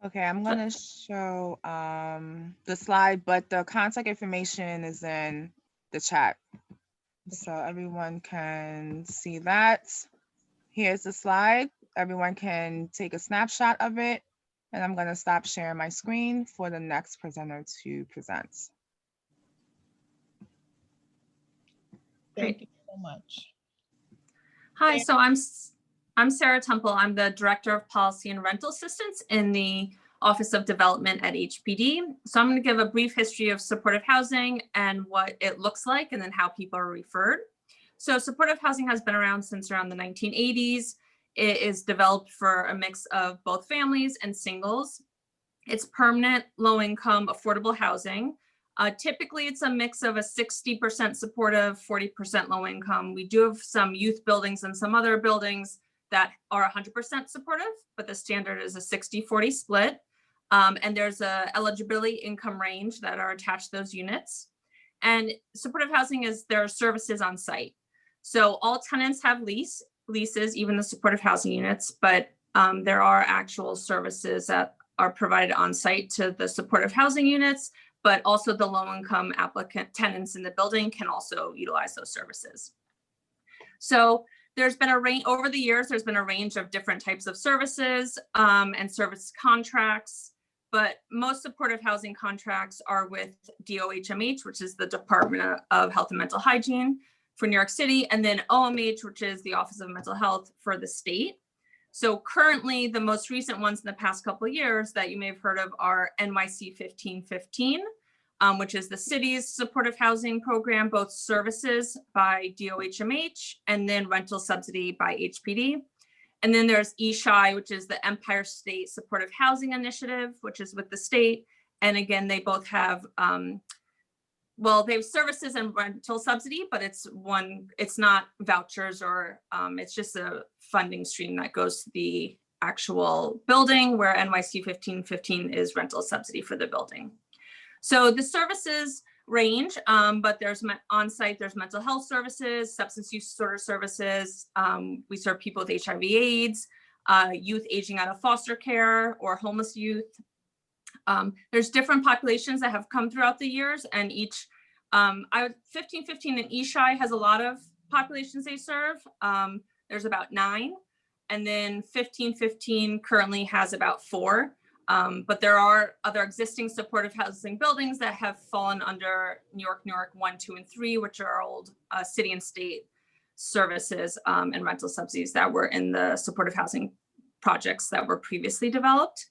Okay, I'm gonna show the slide, but the contact information is in the chat. So everyone can see that. Here's the slide. Everyone can take a snapshot of it. And I'm gonna stop sharing my screen for the next presenter to present. Thank you so much. Hi, so I'm Sarah Temple. I'm the Director of Policy and Rental Assistance in the Office of Development at HPD. So I'm going to give a brief history of supportive housing and what it looks like, and then how people are referred. So supportive housing has been around since around the 1980s. It is developed for a mix of both families and singles. It's permanent, low-income, affordable housing. Typically, it's a mix of a 60% supportive, 40% low income. We do have some youth buildings and some other buildings that are 100% supportive, but the standard is a 60-40 split. And there's a eligibility income range that are attached to those units. And supportive housing is there are services on site. So all tenants have leases, even the supportive housing units, but there are actual services that are provided on site to the supportive housing units, but also the low-income applicant tenants in the building can also utilize those services. So there's been a range over the years, there's been a range of different types of services and service contracts, but most supportive housing contracts are with DOHMH, which is the Department of Health and Mental Hygiene for New York City, and then OMH, which is the Office of Mental Health for the state. So currently, the most recent ones in the past couple of years that you may have heard of are NYC 1515, which is the city's supportive housing program, both services by DOHMH and then rental subsidy by HPD. And then there's ESHI, which is the Empire State Supportive Housing Initiative, which is with the state. And again, they both have, well, they have services and rental subsidy, but it's not vouchers or it's just a funding stream that goes to the actual building, where NYC 1515 is rental subsidy for the building. So the services range, but there's on-site, there's mental health services, substance use disorder services. We serve people with HIV/AIDS, youth aging out of foster care or homeless youth. There's different populations that have come throughout the years, and each 1515 and ESHI has a lot of populations they serve. There's about 9, and then 1515 currently has about 4. But there are other existing supportive housing buildings that have fallen under New York 1, 2, and 3, which are old city and state services and rental subsidies that were in the supportive housing projects that were previously developed.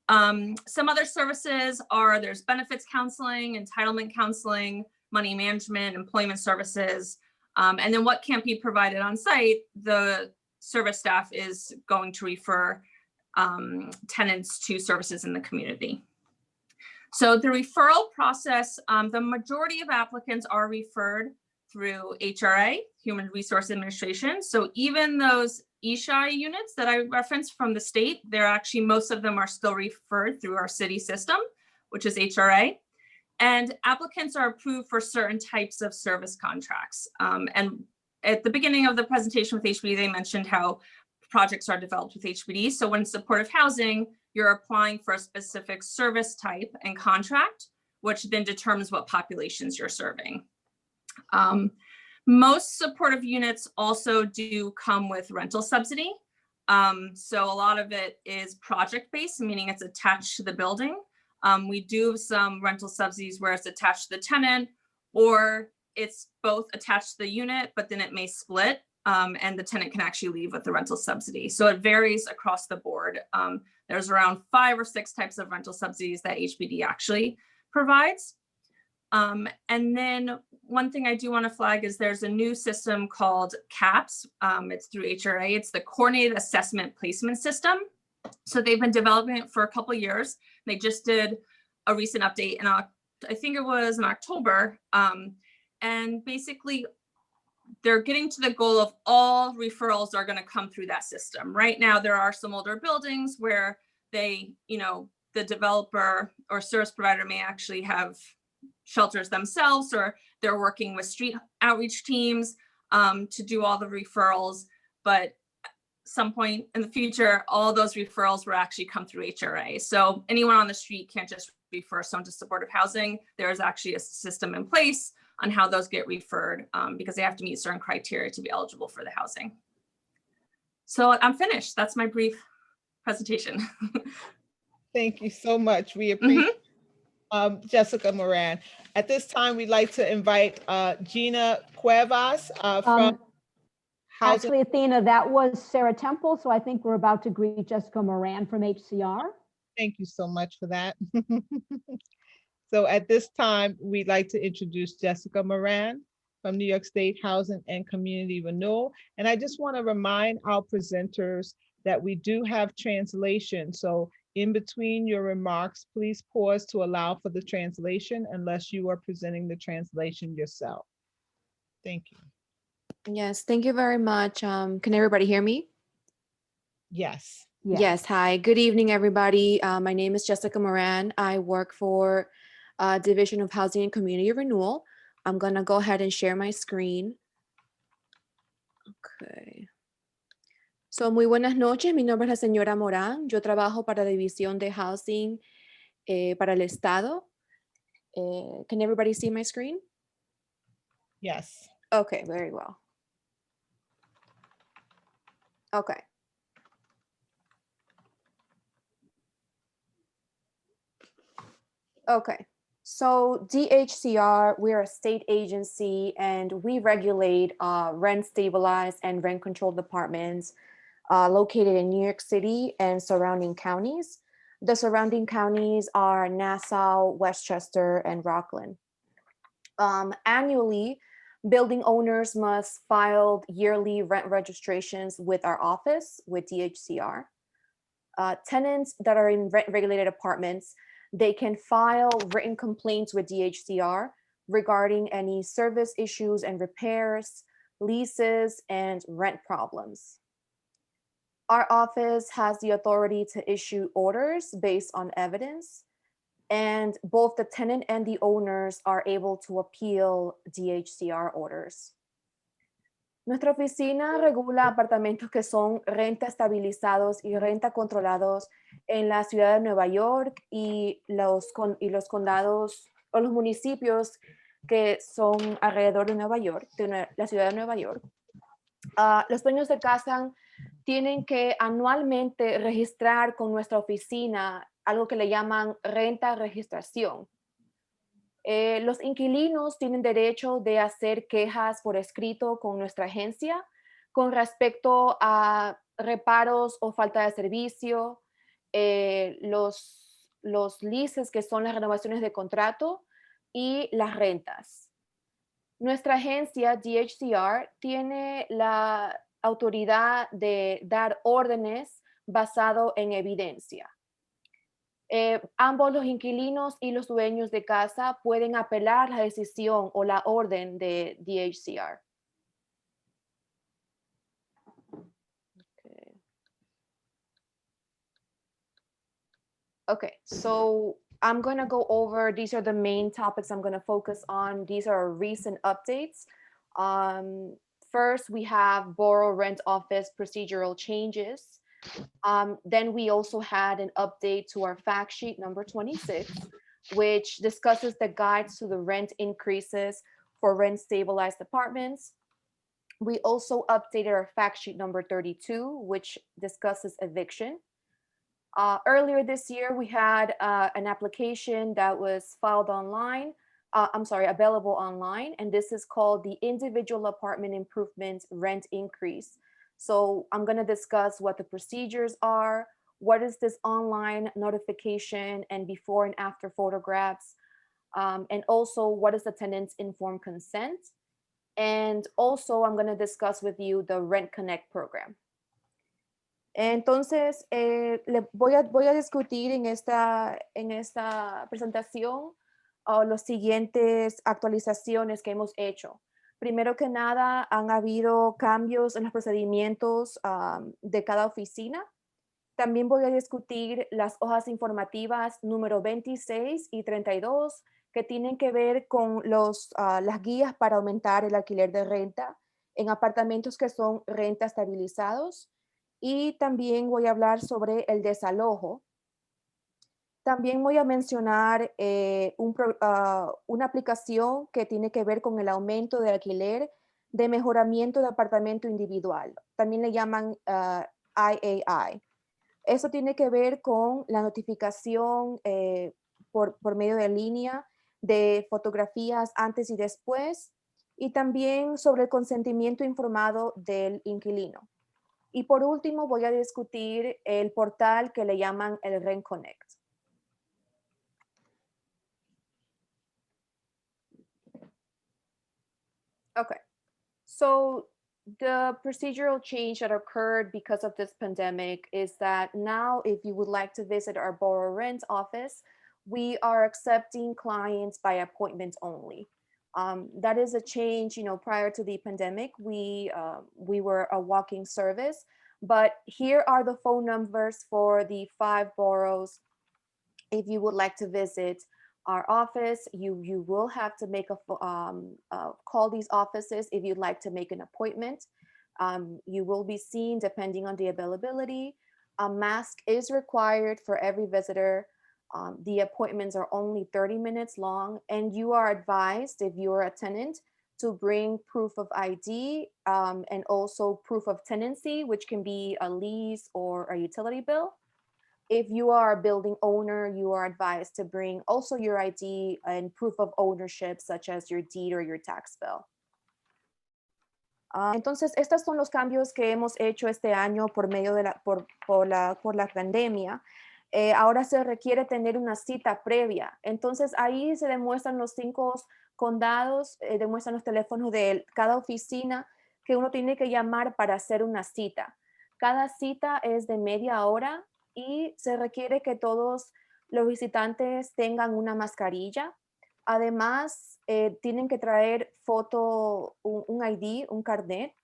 Some other services are there's benefits counseling, entitlement counseling, money management, employment services, and then what can't be provided on site, the service staff is going to refer tenants to services in the community. So the referral process, the majority of applicants are referred through HRA, Human Resource Administration. So even those ESHI units that I referenced from the state, they're actually, most of them are still referred through our city system, which is HRA. And applicants are approved for certain types of service contracts. And at the beginning of the presentation with HPD, they mentioned how projects are developed with HPD. So when supportive housing, you're applying for a specific service type and contract, which then determines what populations you're serving. Most supportive units also do come with rental subsidy. So a lot of it is project-based, meaning it's attached to the building. We do have some rental subsidies where it's attached to the tenant, or it's both attached to the unit, but then it may split. And the tenant can actually leave with the rental subsidy. So it varies across the board. There's around 5 or 6 types of rental subsidies that HPD actually provides. And then one thing I do want to flag is there's a new system called CAPS. It's through HRA. It's the Coordinated Assessment Placement System. So they've been developing it for a couple of years. They just did a recent update, and I think it was in October. And basically, they're getting to the goal of all referrals are going to come through that system. Right now, there are some older buildings where they, the developer or service provider may actually have shelters themselves, or they're working with street outreach teams to do all the referrals. But some point in the future, all those referrals will actually come through HRA. So anyone on the street can't just refer someone to supportive housing. There's actually a system in place on how those get referred because they have to meet certain criteria to be eligible for the housing. So I'm finished. That's my brief presentation. Thank you so much. We appreciate Jessica Moran. At this time, we'd like to invite Gina Cuevas from Housing. Actually, Athena, that was Sarah Temple, so I think we're about to greet Jessica Moran from HCR. Thank you so much for that. So at this time, we'd like to introduce Jessica Moran from New York State Housing and Community Renewal. And I just want to remind our presenters that we do have translation. So in between your remarks, please pause to allow for the translation unless you are presenting the translation yourself. Thank you. Yes, thank you very much. Can everybody hear me? Yes. Yes, hi. Good evening, everybody. My name is Jessica Moran. I work for Division of Housing and Community Renewal. I'm gonna go ahead and share my screen. Okay. So, muy buenas noches. Mi nombre es la señora Morán. Yo trabajo para la División de Housing para el Estado. Can everybody see my screen? Yes. Okay, very well. Okay. Okay. So DHCR, we're a state agency and we regulate rent stabilized and rent controlled apartments located in New York City and surrounding counties. The surrounding counties are Nassau, Westchester, and Rockland. Annually, building owners must file yearly rent registrations with our office, with DHCR. Tenants that are in rent-regulated apartments, they can file written complaints with DHCR regarding any service issues and repairs, leases, and rent problems. Our office has the authority to issue orders based on evidence, and both the tenant and the owners are able to appeal DHCR orders. Nuestra oficina regula apartamentos que son renta estabilizados y renta controlados en la ciudad de Nueva York y los condados o los municipios que son alrededor de Nueva York, de la ciudad de Nueva York. Los dueños de casa tienen que anualmente registrar con nuestra oficina algo que le llaman renta registración. Los inquilinos tienen derecho de hacer quejas por escrito con nuestra agencia con respecto a reparos o falta de servicio, los leases, que son las renovaciones de contrato, y las rentas. Nuestra agencia, DHCR, tiene la autoridad de dar órdenes basado en evidencia. Ambos los inquilinos y los dueños de casa pueden apelar la decisión o la orden de DHCR. Okay, so I'm going to go over, these are the main topics I'm going to focus on. These are recent updates. First, we have Borough Rent Office procedural changes. Then we also had an update to our fact sheet number 26, which discusses the guides to the rent increases for rent stabilized apartments. We also updated our fact sheet number 32, which discusses eviction. Earlier this year, we had an application that was filed online, available online, and this is called the Individual Apartment Improvement Rent Increase. So I'm going to discuss what the procedures are, what is this online notification and before and after photographs, and also what is the tenant's informed consent. And also I'm going to discuss with you the Rent Connect program. Entonces, voy a discutir en esta presentación las siguientes actualizaciones que hemos hecho. Primero que nada, han habido cambios en los procedimientos de cada oficina. También voy a discutir las hojas informativas número 26 y 32 que tienen que ver con las guías para aumentar el alquiler de renta en apartamentos que son renta estabilizados. y también voy a hablar sobre el desalojo. También voy a mencionar una aplicación que tiene que ver con el aumento de alquiler de mejoramiento de apartamento individual. También le llaman IAI. Eso tiene que ver con la notificación por medio de línea de fotografías antes y después, y también sobre el consentimiento informado del inquilino. Y por último, voy a discutir el portal que le llaman el Rent Connect. Okay, so the procedural change that occurred because of this pandemic is that now if you would like to visit our borrow rent office, we are accepting clients by appointment only. That is a change, you know, prior to the pandemic, we were a walk-in service, but here are the phone numbers for the 5 boroughs. If you would like to visit our office, you will have to make call these offices if you'd like to make an appointment. You will be seen depending on the availability. A mask is required for every visitor. The appointments are only 30 minutes long, and you are advised, if you're a tenant, to bring proof of ID and also proof of tenancy, which can be a lease or a utility bill. If you are a building owner, you are advised to bring also your ID and proof of ownership, such as your deed or your tax bill. Entonces, estos son los cambios que hemos hecho este año por medio de por la pandemia. Ahora se requiere tener una cita previa. Entonces, ahí se demuestran los 5 condados, demuestran los teléfonos de cada oficina que uno tiene que llamar para hacer una cita. Cada cita es de media hora y se requiere que todos los visitantes tengan una mascarilla. Además, tienen que traer un ID, un carnet,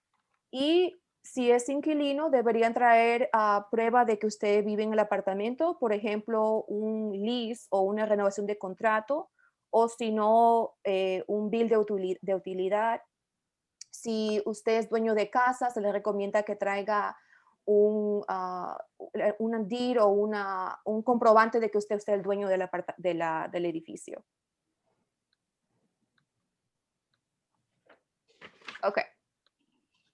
y si es inquilino, deberían traer prueba de que usted vive en el apartamento, por ejemplo, un lease o una renovación de contrato, o si no, un bill de utilidad. Si usted es dueño de casa, se le recomienda que traiga un deed o un comprobante de que usted es el dueño del edificio. Okay.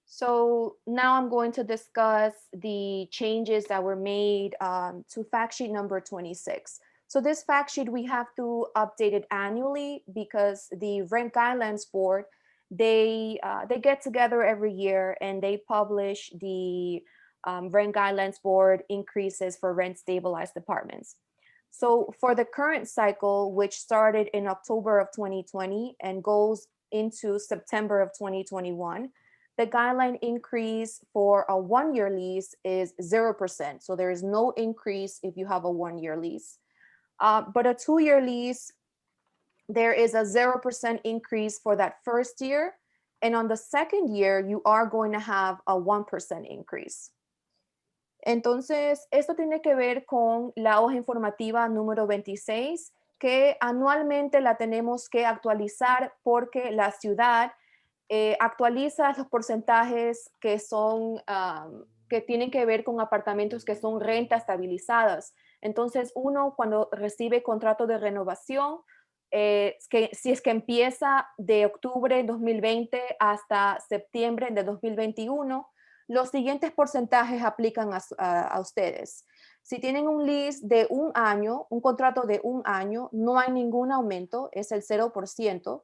So now I'm going to discuss the changes that were made to fact sheet number 26. So this fact sheet, we have to update it annually because the Rent Guidelines Board, they get together every year and they publish the Rent Guidelines Board increases for rent stabilized apartments. So for the current cycle, which started in October of 2020 and goes into September of 2021, the guideline increase for a 1-year lease is 0%. So there is no increase if you have a 1-year lease. But a 2-year lease, there is a 0% increase for that first year. And on the second year, you are going to have a 1% increase. Entonces, esto tiene que ver con la hoja informativa número 26, que anualmente la tenemos que actualizar porque la ciudad actualiza los porcentajes que que tienen que ver con apartamentos que son rentas estabilizadas. Entonces, uno cuando recibe contrato de renovación, si es que empieza de octubre de 2020 hasta septiembre de 2021, los siguientes porcentajes aplican a ustedes. Si tienen un lease de 1 año, un contrato de 1 año, no hay ningún aumento, es el 0%.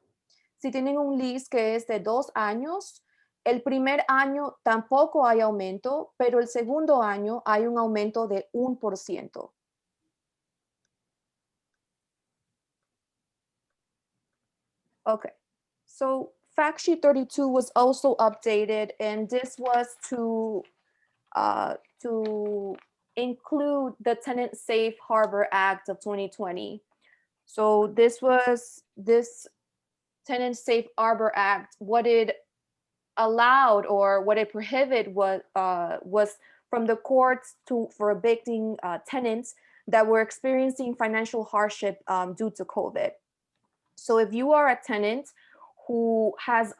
Si tienen un lease que es de 2 años, el primer año tampoco hay aumento, pero el segundo año hay un aumento de 1%. Okay, so fact sheet 32 was also updated, and this was to include the Tenant Safe Harbor Act of 2020. So this Tenant Safe Harbor Act, what it allowed or what it prohibited was from the courts for evicting tenants that were experiencing financial hardship due to COVID. So if you are a tenant who has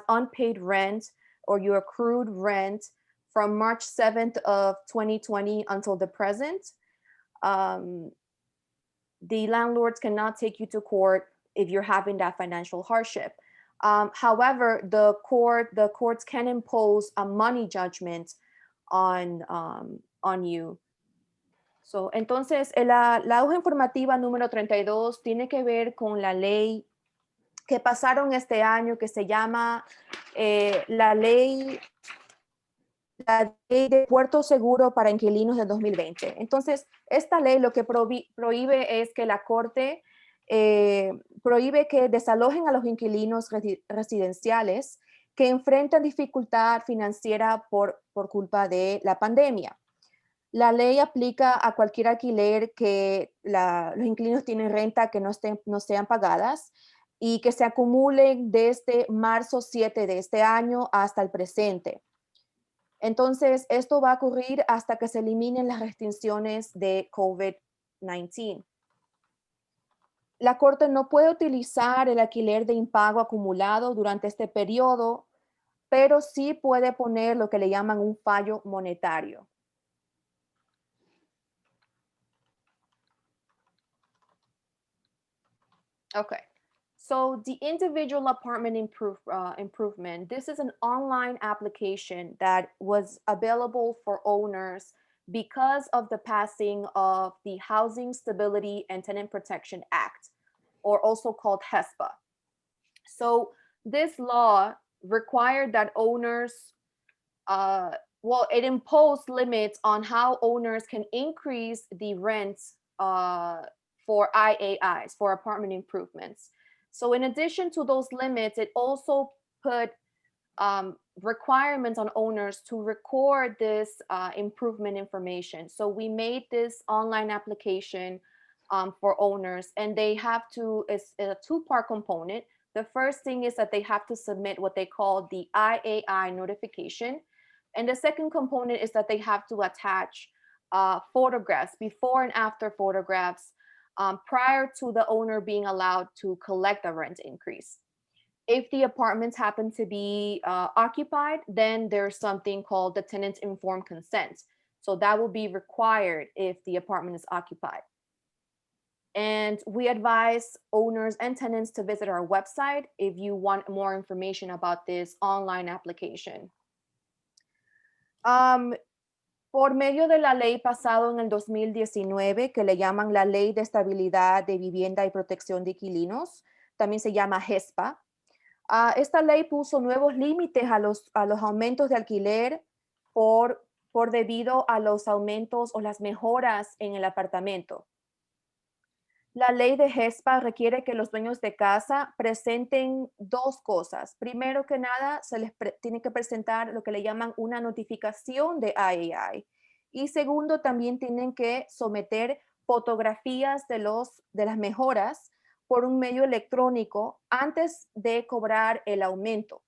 unpaid rent or you accrued rent from March 7th of 2020 until the present, the landlords cannot take you to court if you're having that financial hardship. However, the courts can impose a money judgment on you. So, entonces, la hoja informativa número 32 tiene que ver con la ley que pasaron este año, que se llama la ley de puerto seguro para inquilinos de 2020. Entonces, esta ley lo que prohíbe es que la Corte prohíbe que desalojen a los inquilinos residenciales que enfrentan dificultad financiera por culpa de la pandemia. La ley aplica a cualquier alquiler que los inquilinos tienen renta que no sean pagadas y que se acumulen desde marzo 7 de este año hasta el presente. Entonces, esto va a ocurrir hasta que se eliminen las restricciones de COVID-19. La Corte no puede utilizar el alquiler de impago acumulado durante este periodo, pero sí puede poner lo que le llaman un fallo monetario. Okay. So the individual apartment improvement, this is an online application that was available for owners because of the passing of the Housing Stability and Tenant Protection Act, or also called HESPA. So this law required that owners, it imposed limits on how owners can increase the rents for IAIs, for apartment improvements. So in addition to those limits, it also put requirements on owners to record this improvement information. So we made this online application for owners, and they have to, it's a two-part component. The first thing is that they have to submit what they call the IAI notification. And the second component is that they have to attach photographs, before and after photographs, prior to the owner being allowed to collect a rent increase. If the apartments happen to be occupied, then there's something called the tenant informed consent. So that will be required if the apartment is occupied. And we advise owners and tenants to visit our website if you want more information about this online application. Por medio de la ley pasado en el 2019, que le llaman la Ley de Estabilidad de Vivienda y Protección de Inquilinos, también se llama HESPA. Esta ley puso nuevos límites a los aumentos de alquiler por debido a los aumentos o las mejoras en el apartamento. La ley de HESPA requiere que los dueños de casa presenten dos cosas. Primero que nada, se les tiene que presentar lo que le llaman una notificación de IAI. Y segundo, también tienen que someter fotografías de las mejoras por un medio electrónico antes de cobrar el aumento.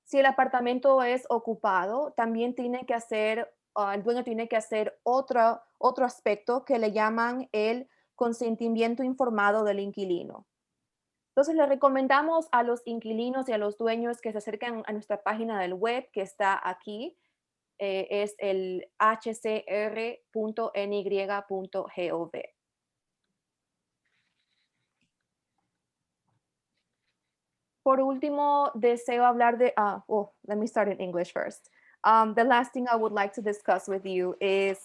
Si el apartamento es ocupado, también tiene que hacer, el dueño tiene que hacer otro aspecto que le llaman el consentimiento informado del inquilino. Entonces, le recomendamos a los inquilinos y a los dueños que se acerquen a nuestra página del web que está aquí. Es el hcr.ny.gov. Por último, deseo hablar de, let me start in English first. The last thing I would like to discuss with you is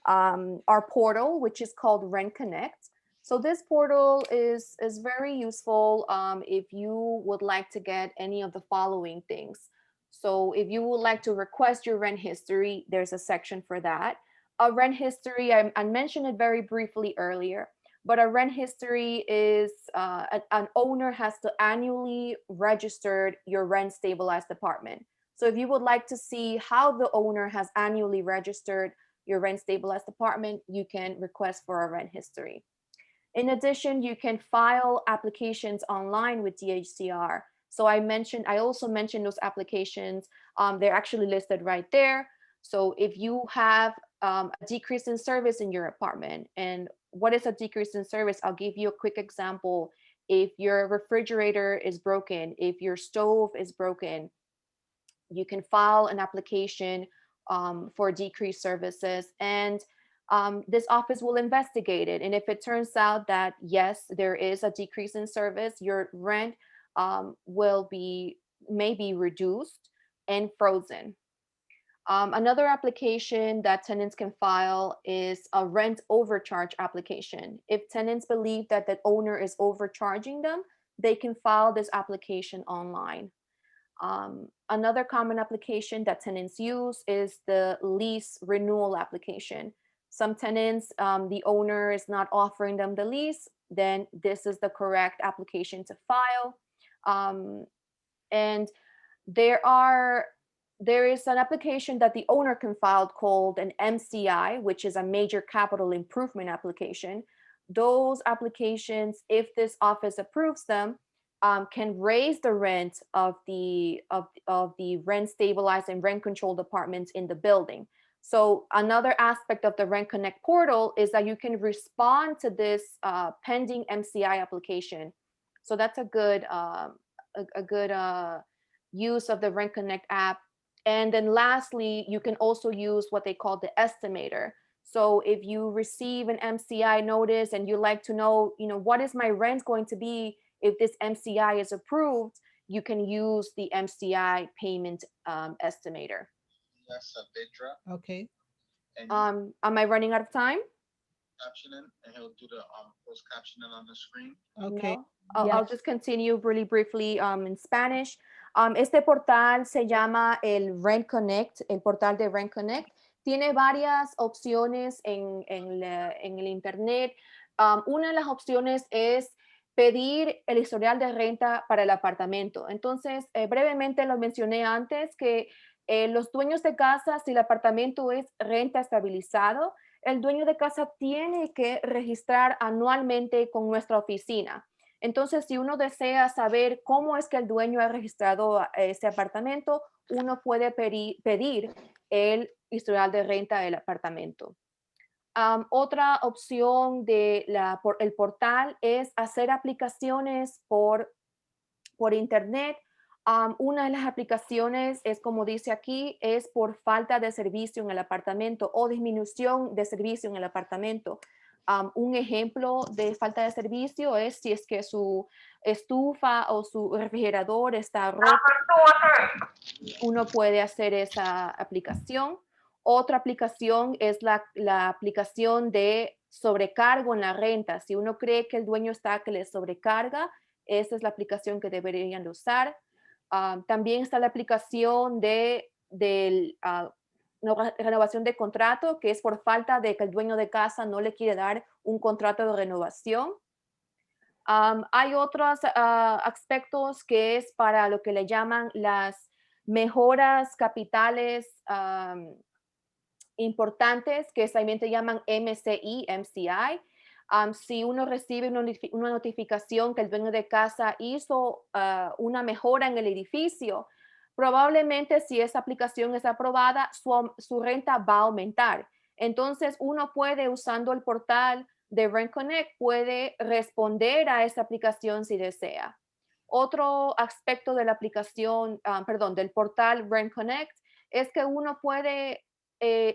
our portal, which is called Rent Connect. So this portal is very useful if you would like to get any of the following things. So if you would like to request your rent history, there's a section for that. A rent history, I mentioned it very briefly earlier, but a rent history is an owner has to annually register your rent stabilized apartment. So if you would like to see how the owner has annually registered your rent stabilized apartment, you can request for a rent history. In addition, you can file applications online with DHCR. So I also mentioned those applications. They're actually listed right there. So if you have a decrease in service in your apartment, and what is a decrease in service? I'll give you a quick example. If your refrigerator is broken, if your stove is broken, you can file an application for decreased services, and this office will investigate it. And if it turns out that, yes, there is a decrease in service, your rent may be reduced and frozen. Another application that tenants can file is a rent overcharge application. If tenants believe that the owner is overcharging them, they can file this application online. Another common application that tenants use is the lease renewal application. Some tenants, the owner is not offering them the lease, then this is the correct application to file. And there is an application that the owner can file called an MCI, which is a major capital improvement application. Those applications, if this office approves them, can raise the rent of the rent stabilized and rent controlled apartments in the building. So another aspect of the Rent Connect portal is that you can respond to this pending MCI application. So that's a good use of the Rent Connect app. And then lastly, you can also use what they call the estimator. So if you receive an MCI notice and you like to know, what is my rent going to be if this MCI is approved, you can use the MCI payment estimator. That's a Vidra. Okay. Am I running out of time? Captioning, and he'll do the post captioning on the screen. Okay. No. I'll just continue really briefly in Spanish. Este portal se llama el Rent Connect, el portal de Rent Connect. Tiene varias opciones en el internet. Una de las opciones es pedir el historial de renta para el apartamento. Entonces, brevemente lo mencioné antes que los dueños de casa, si el apartamento es renta estabilizado, el dueño de casa tiene que registrar anualmente con nuestra oficina. Entonces, si uno desea saber cómo es que el dueño ha registrado ese apartamento, uno puede pedir el historial de renta del apartamento. Otra opción el portal es hacer aplicaciones por internet. Una de las aplicaciones es, como dice aquí, es por falta de servicio en el apartamento o disminución de servicio en el apartamento. Un ejemplo de falta de servicio es si es que su estufa o su refrigerador está roto. Uno puede hacer esa aplicación. Otra aplicación es la aplicación de sobrecargo en la renta. Si uno cree que el dueño que le sobrecarga, esa es la aplicación que deberían usar. También está la aplicación de renovación de contrato, que es por falta de que el dueño de casa no le quiere dar un contrato de renovación. Hay otros aspectos que es para lo que le llaman las mejoras capitales importantes, que también se llaman MCI. Si uno recibe una notificación que el dueño de casa hizo una mejora en el edificio, probablemente si esa aplicación es aprobada, su renta va a aumentar. Entonces, uno puede, usando el portal de Rent Connect, puede responder a esa aplicación si desea. Otro aspecto de la aplicación, del portal Rent Connect, es que uno puede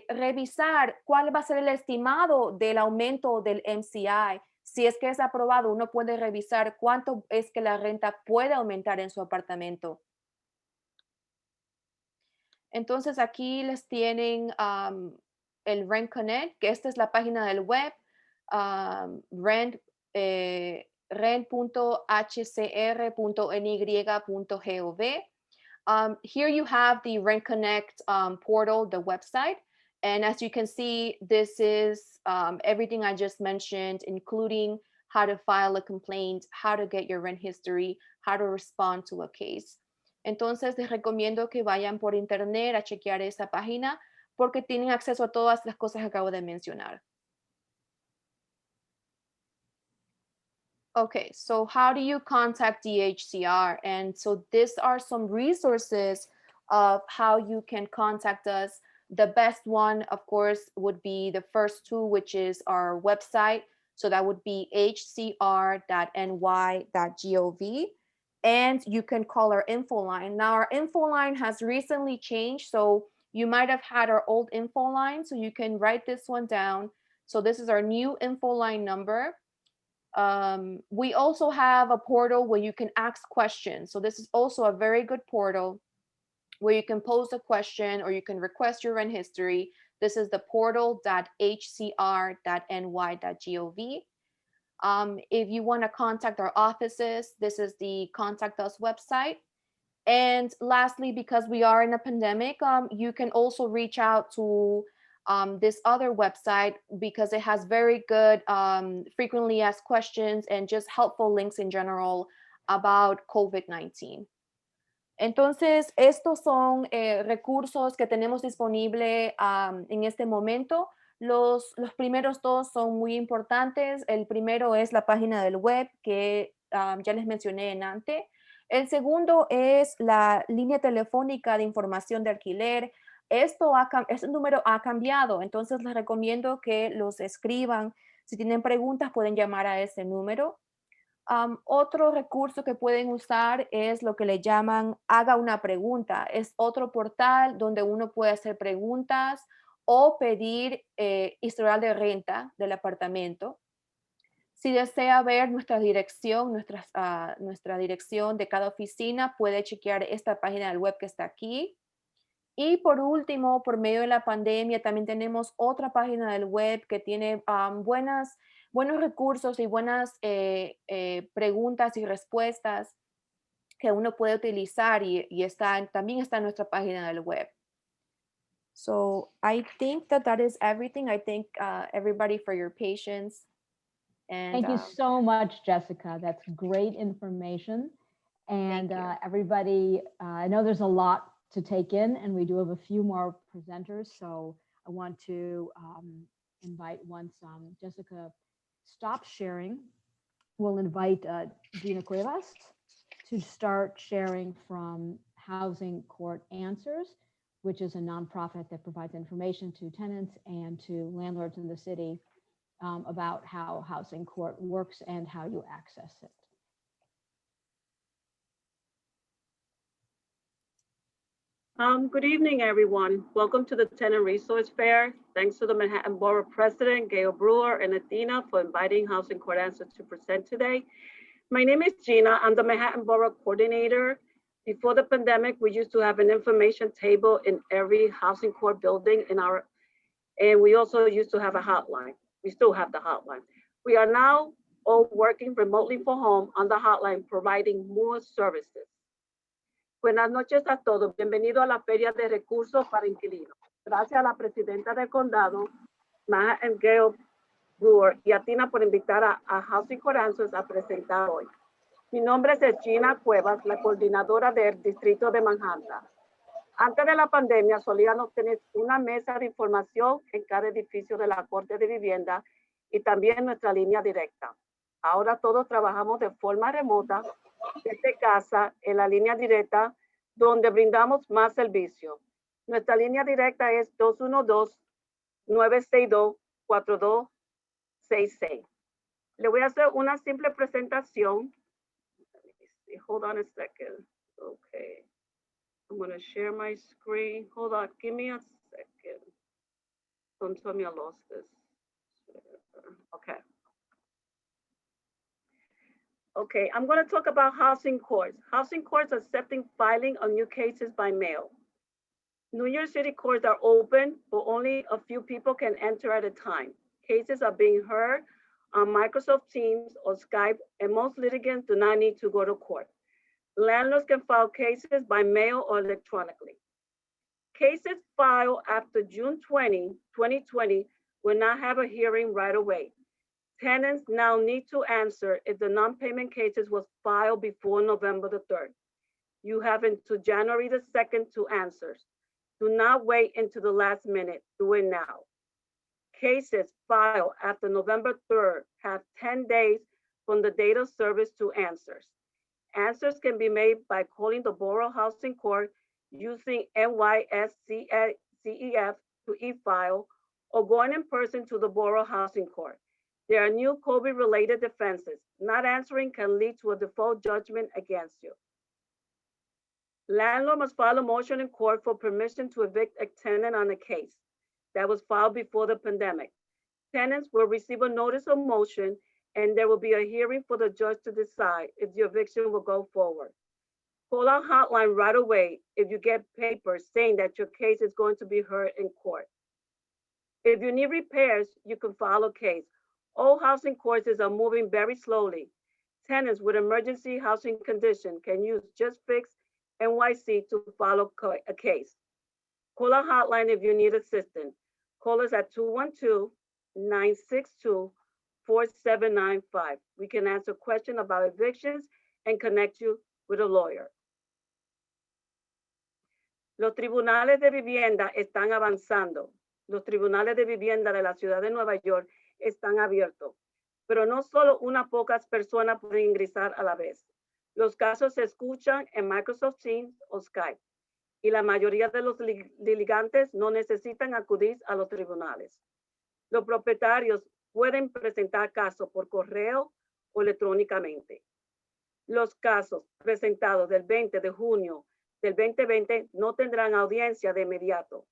revisar cuál va a ser el estimado del aumento del MCI. Si es que es aprobado, uno puede revisar cuánto es que la renta puede aumentar en su apartamento. Entonces aquí les tienen el Rent Connect, que esta es la página del web, rent.hcr.ny.gov. Here you have the Rent Connect portal, the website. And as you can see, this is everything I just mentioned, including how to file a complaint, how to get your rent history, how to respond to a case. Entonces, les recomiendo que vayan por internet a chequear esa página porque tienen acceso a todas las cosas que acabo de mencionar. Okay, so how do you contact DHCR? And so these are some resources of how you can contact us. The best one, of course, would be the first two, which is our website. So that would be hcr.ny.gov. and you can call our info line. Now our info line has recently changed, so you might have had our old info line, so you can write this one down. So this is our new info line number. We also have a portal where you can ask questions. So this is also a very good portal where you can pose a question or you can request your rent history. This is the portal.hcr.ny.gov. If you want to contact our offices, this is the Contact Us website. And lastly, because we are in a pandemic, you can also reach out to this other website because it has very good frequently asked questions and just helpful links in general about COVID-19. Entonces, estos son recursos que tenemos disponible en este momento. Los primeros dos son muy importantes. El primero es la página del web que ya les mencioné en antes. El segundo es la línea telefónica de información de alquiler. Este número ha cambiado, entonces les recomiendo que los escriban. Si tienen preguntas, pueden llamar a ese número. Otro recurso que pueden usar es lo que le llaman Haga una pregunta. Es otro portal donde uno puede hacer preguntas o pedir historial de renta del apartamento. Si desea ver nuestra dirección, nuestra dirección de cada oficina, puede chequear esta página del web que está aquí. Y por último, por medio de la pandemia, también tenemos otra página del web que tiene buenos recursos y buenas preguntas y respuestas que uno puede utilizar y también está en nuestra página del web. So I think that is everything. I thank everybody for your patience. And, thank you so much, Jessica. That's great information. And everybody, I know there's a lot to take in, and we do have a few more presenters. So I want to invite, once Jessica stops sharing, we'll invite Gina Cuevas to start sharing from Housing Court Answers, which is a nonprofit that provides information to tenants and to landlords in the city about how Housing Court works and how you access it. Good evening, everyone. Welcome to the Tenant Resource Fair. Thanks to the Manhattan Borough President, Gail Brewer, and Athena for inviting Housing Court Answers to present today. My name is Gina. I'm the Manhattan Borough Coordinator. Before the pandemic, we used to have an information table in every Housing Court building and we also used to have a hotline. We still have the hotline. We are now all working remotely from home on the hotline, providing more services. Buenas noches a todos. Bienvenido a la Feria de Recursos para Inquilinos. Gracias a la Presidenta del Condado, Manhattan Gail Brewer, y a Tina por invitar a Housing Court Answers a presentar hoy. Mi nombre es Gina Cuevas, la coordinadora del Distrito de Manhattan. Antes de la pandemia solíamos tener una mesa de información en cada edificio de la Corte de Vivienda y también nuestra línea directa. Ahora todos trabajamos de forma remota desde casa en la línea directa donde brindamos más servicios. Nuestra línea directa es 212-962-4266. Le voy a hacer una simple presentación. Hold on a second. Okay. I'm going to share my screen. Hold on. Give me a second. Don't tell me I lost this. Okay. Okay, I'm going to talk about housing courts. Housing courts accepting filing of new cases by mail. New York City courts are open, but only a few people can enter at a time. Cases are being heard on Microsoft Teams or Skype, and most litigants do not need to go to court. Landlords can file cases by mail or electronically. Cases filed after June 20, 2020 will not have a hearing right away. Tenants now need to answer if the non-payment cases was filed before November the 3rd. You have until January the 2nd to answer. Do not wait until the last minute, do it now. Cases filed after November 3rd have 10 days from the date of service to answers. Answers can be made by calling the Borough Housing Court using NYSCEF to e-file or going in person to the Borough Housing Court. There are new COVID-related defenses. Not answering can lead to a default judgment against you. Landlord must file a motion in court for permission to evict a tenant on a case that was filed before the pandemic. Tenants will receive a notice of motion and there will be a hearing for the judge to decide if the eviction will go forward. Call our hotline right away if you get papers saying that your case is going to be heard in court. If you need repairs, you can file a case. All housing courts are moving very slowly. Tenants with emergency housing condition can use Just Fix NYC to file a case. Call our hotline if you need assistance. Call us at 212-962-4795. We can answer questions about evictions and connect you with a lawyer. Los tribunales de vivienda están avanzando. Los tribunales de vivienda de la ciudad de Nueva York están abiertos, pero no solo unas pocas personas pueden ingresar a la vez. Los casos se escuchan en Microsoft Teams o Skype y la mayoría de los litigantes no necesitan acudir a los tribunales. Los propietarios pueden presentar casos por correo o electrónicamente. Los casos presentados del 20 de junio del 2020 no tendrán audiencia de inmediato.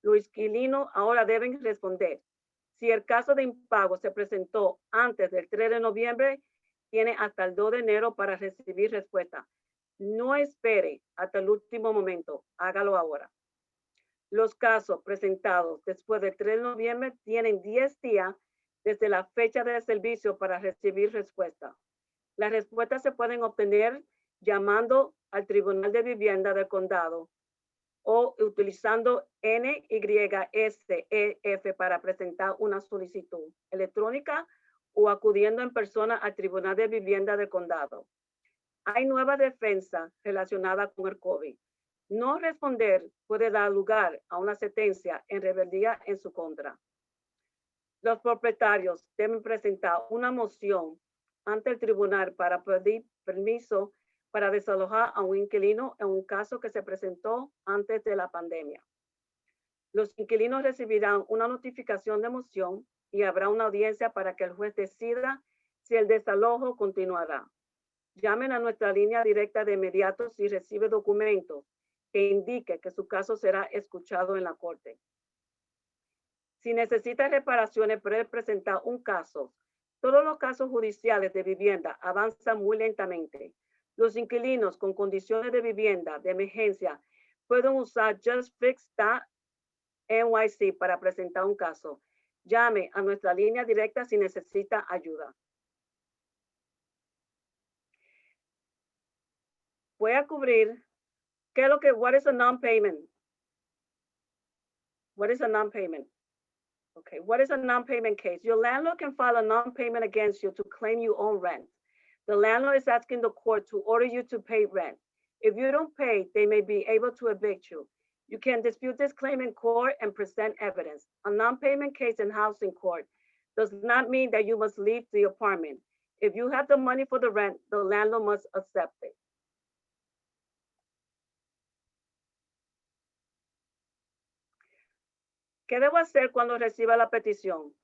Los inquilinos ahora deben responder. Si el caso de impago se presentó antes del 3 de noviembre, tiene hasta el 2 de enero para recibir respuesta. No espere hasta el último momento, hágalo ahora. Los casos presentados después del 3 de noviembre tienen 10 días desde la fecha del servicio para recibir respuesta. Las respuestas se pueden obtener llamando al Tribunal de Vivienda del Condado o utilizando NYSEF para presentar una solicitud electrónica o acudiendo en persona al Tribunal de Vivienda del Condado. Hay nueva defensa relacionada con el COVID. No responder puede dar lugar a una sentencia en rebeldía en su contra. Los propietarios deben presentar una moción ante el tribunal para pedir permiso para desalojar a un inquilino en un caso que se presentó antes de la pandemia. Los inquilinos recibirán una notificación de moción y habrá una audiencia para que el juez decida si el desalojo continuará. Llamen a nuestra línea directa de inmediato si recibe documentos que indique que su caso será escuchado en la corte. Si necesita reparaciones, puede presentar un caso. Todos los casos judiciales de vivienda avanzan muy lentamente. Los inquilinos con condiciones de vivienda de emergencia pueden usar justfix.nyc para presentar un caso. Llame a nuestra línea directa si necesita ayuda. Voy a cubrir qué es lo que, what is a non-payment? What is a non-payment? Okay, what is a non-payment case? Your landlord can file a non-payment against you to claim you own rent. The landlord is asking the court to order you to pay rent. If you don't pay, they may be able to evict you. You can dispute this claim in court and present evidence. A non-payment case in housing court does not mean that you must leave the apartment. If you have the money for the rent, the landlord must accept it. ¿Qué debo hacer cuando reciba la petición?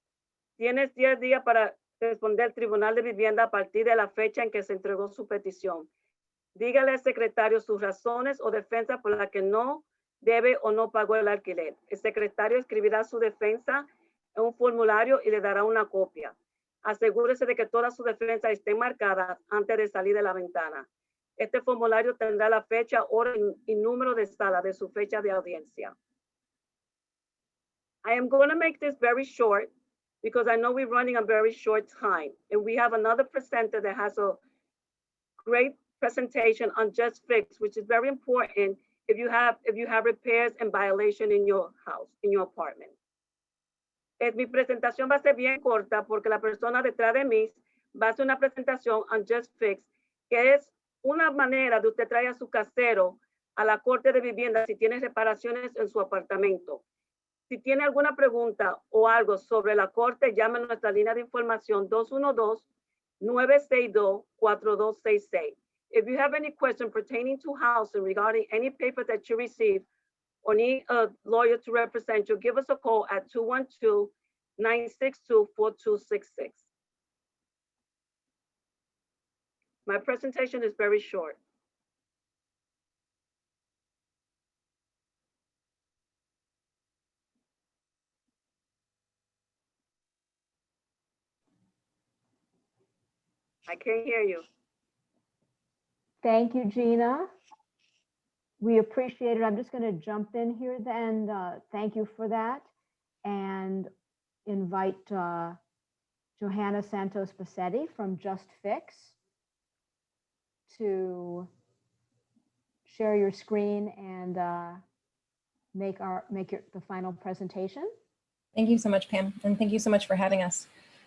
Tienes 10 días para responder al Tribunal de Vivienda a partir de la fecha en que se entregó su petición. Dígale al secretario sus razones o defensa por la que no debe o no pagó el alquiler. El secretario escribirá su defensa en un formulario y le dará una copia. Asegúrese de que todas sus defensas estén marcadas antes de salir de la ventana. Este formulario tendrá la fecha, hora y número de sala de su fecha de audiencia. I am going to make this very short because I know we're running a very short time and we have another presenter that has a great presentation on Just Fix, which is very important if you have repairs and violation in your house, in your apartment. Mi presentación va a ser bien corta porque la persona detrás de mí va a hacer una presentación on Just Fix, que es una manera de usted traer a su casero a la corte de vivienda si tiene reparaciones en su apartamento. Si tiene alguna pregunta o algo sobre la corte, llame a nuestra línea de información 212-962-4266. If you have any question pertaining to housing regarding any paper that you received or need a lawyer to represent you, give us a call at 212-962-4266. My presentation is very short. I can't hear you. Thank you, Gina. We appreciate it. I'm just going to jump in here then. Thank you for that. And invite Johanna Santos Bassetti from Just Fix to share your screen and make the final presentation. Thank you so much, Pam. And thank you so much for having us.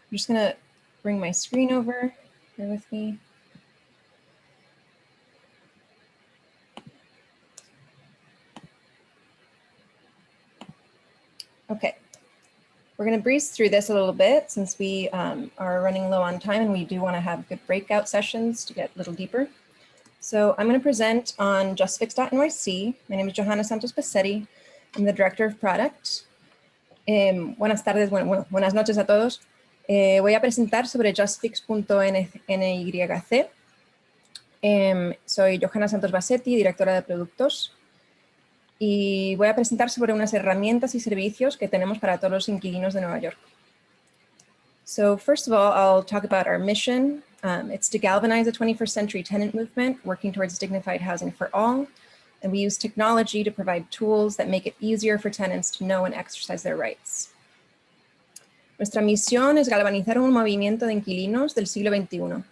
I'm just going to bring my screen over. Bear with me. Okay, we're going to breeze through this a little bit since we are running low on time and we do want to have good breakout sessions to get a little deeper. So I'm going to present on justfix.nyc. My name is Johanna Santos Bassetti. I'm the Director of Product. Buenas tardes, buenas noches a todos. Voy a presentar sobre justfix.nyc. Soy Johanna Santos Bassetti, Directora de Productos. Y voy a presentar sobre unas herramientas y servicios que tenemos para todos los inquilinos de Nueva York. So first of all, I'll talk about our mission. It's to galvanize the 21st century tenant movement, working towards dignified housing for all. And we use technology to provide tools that make it easier for tenants to know and exercise their rights. Nuestra misión es galvanizar un movimiento de inquilinos del siglo XXI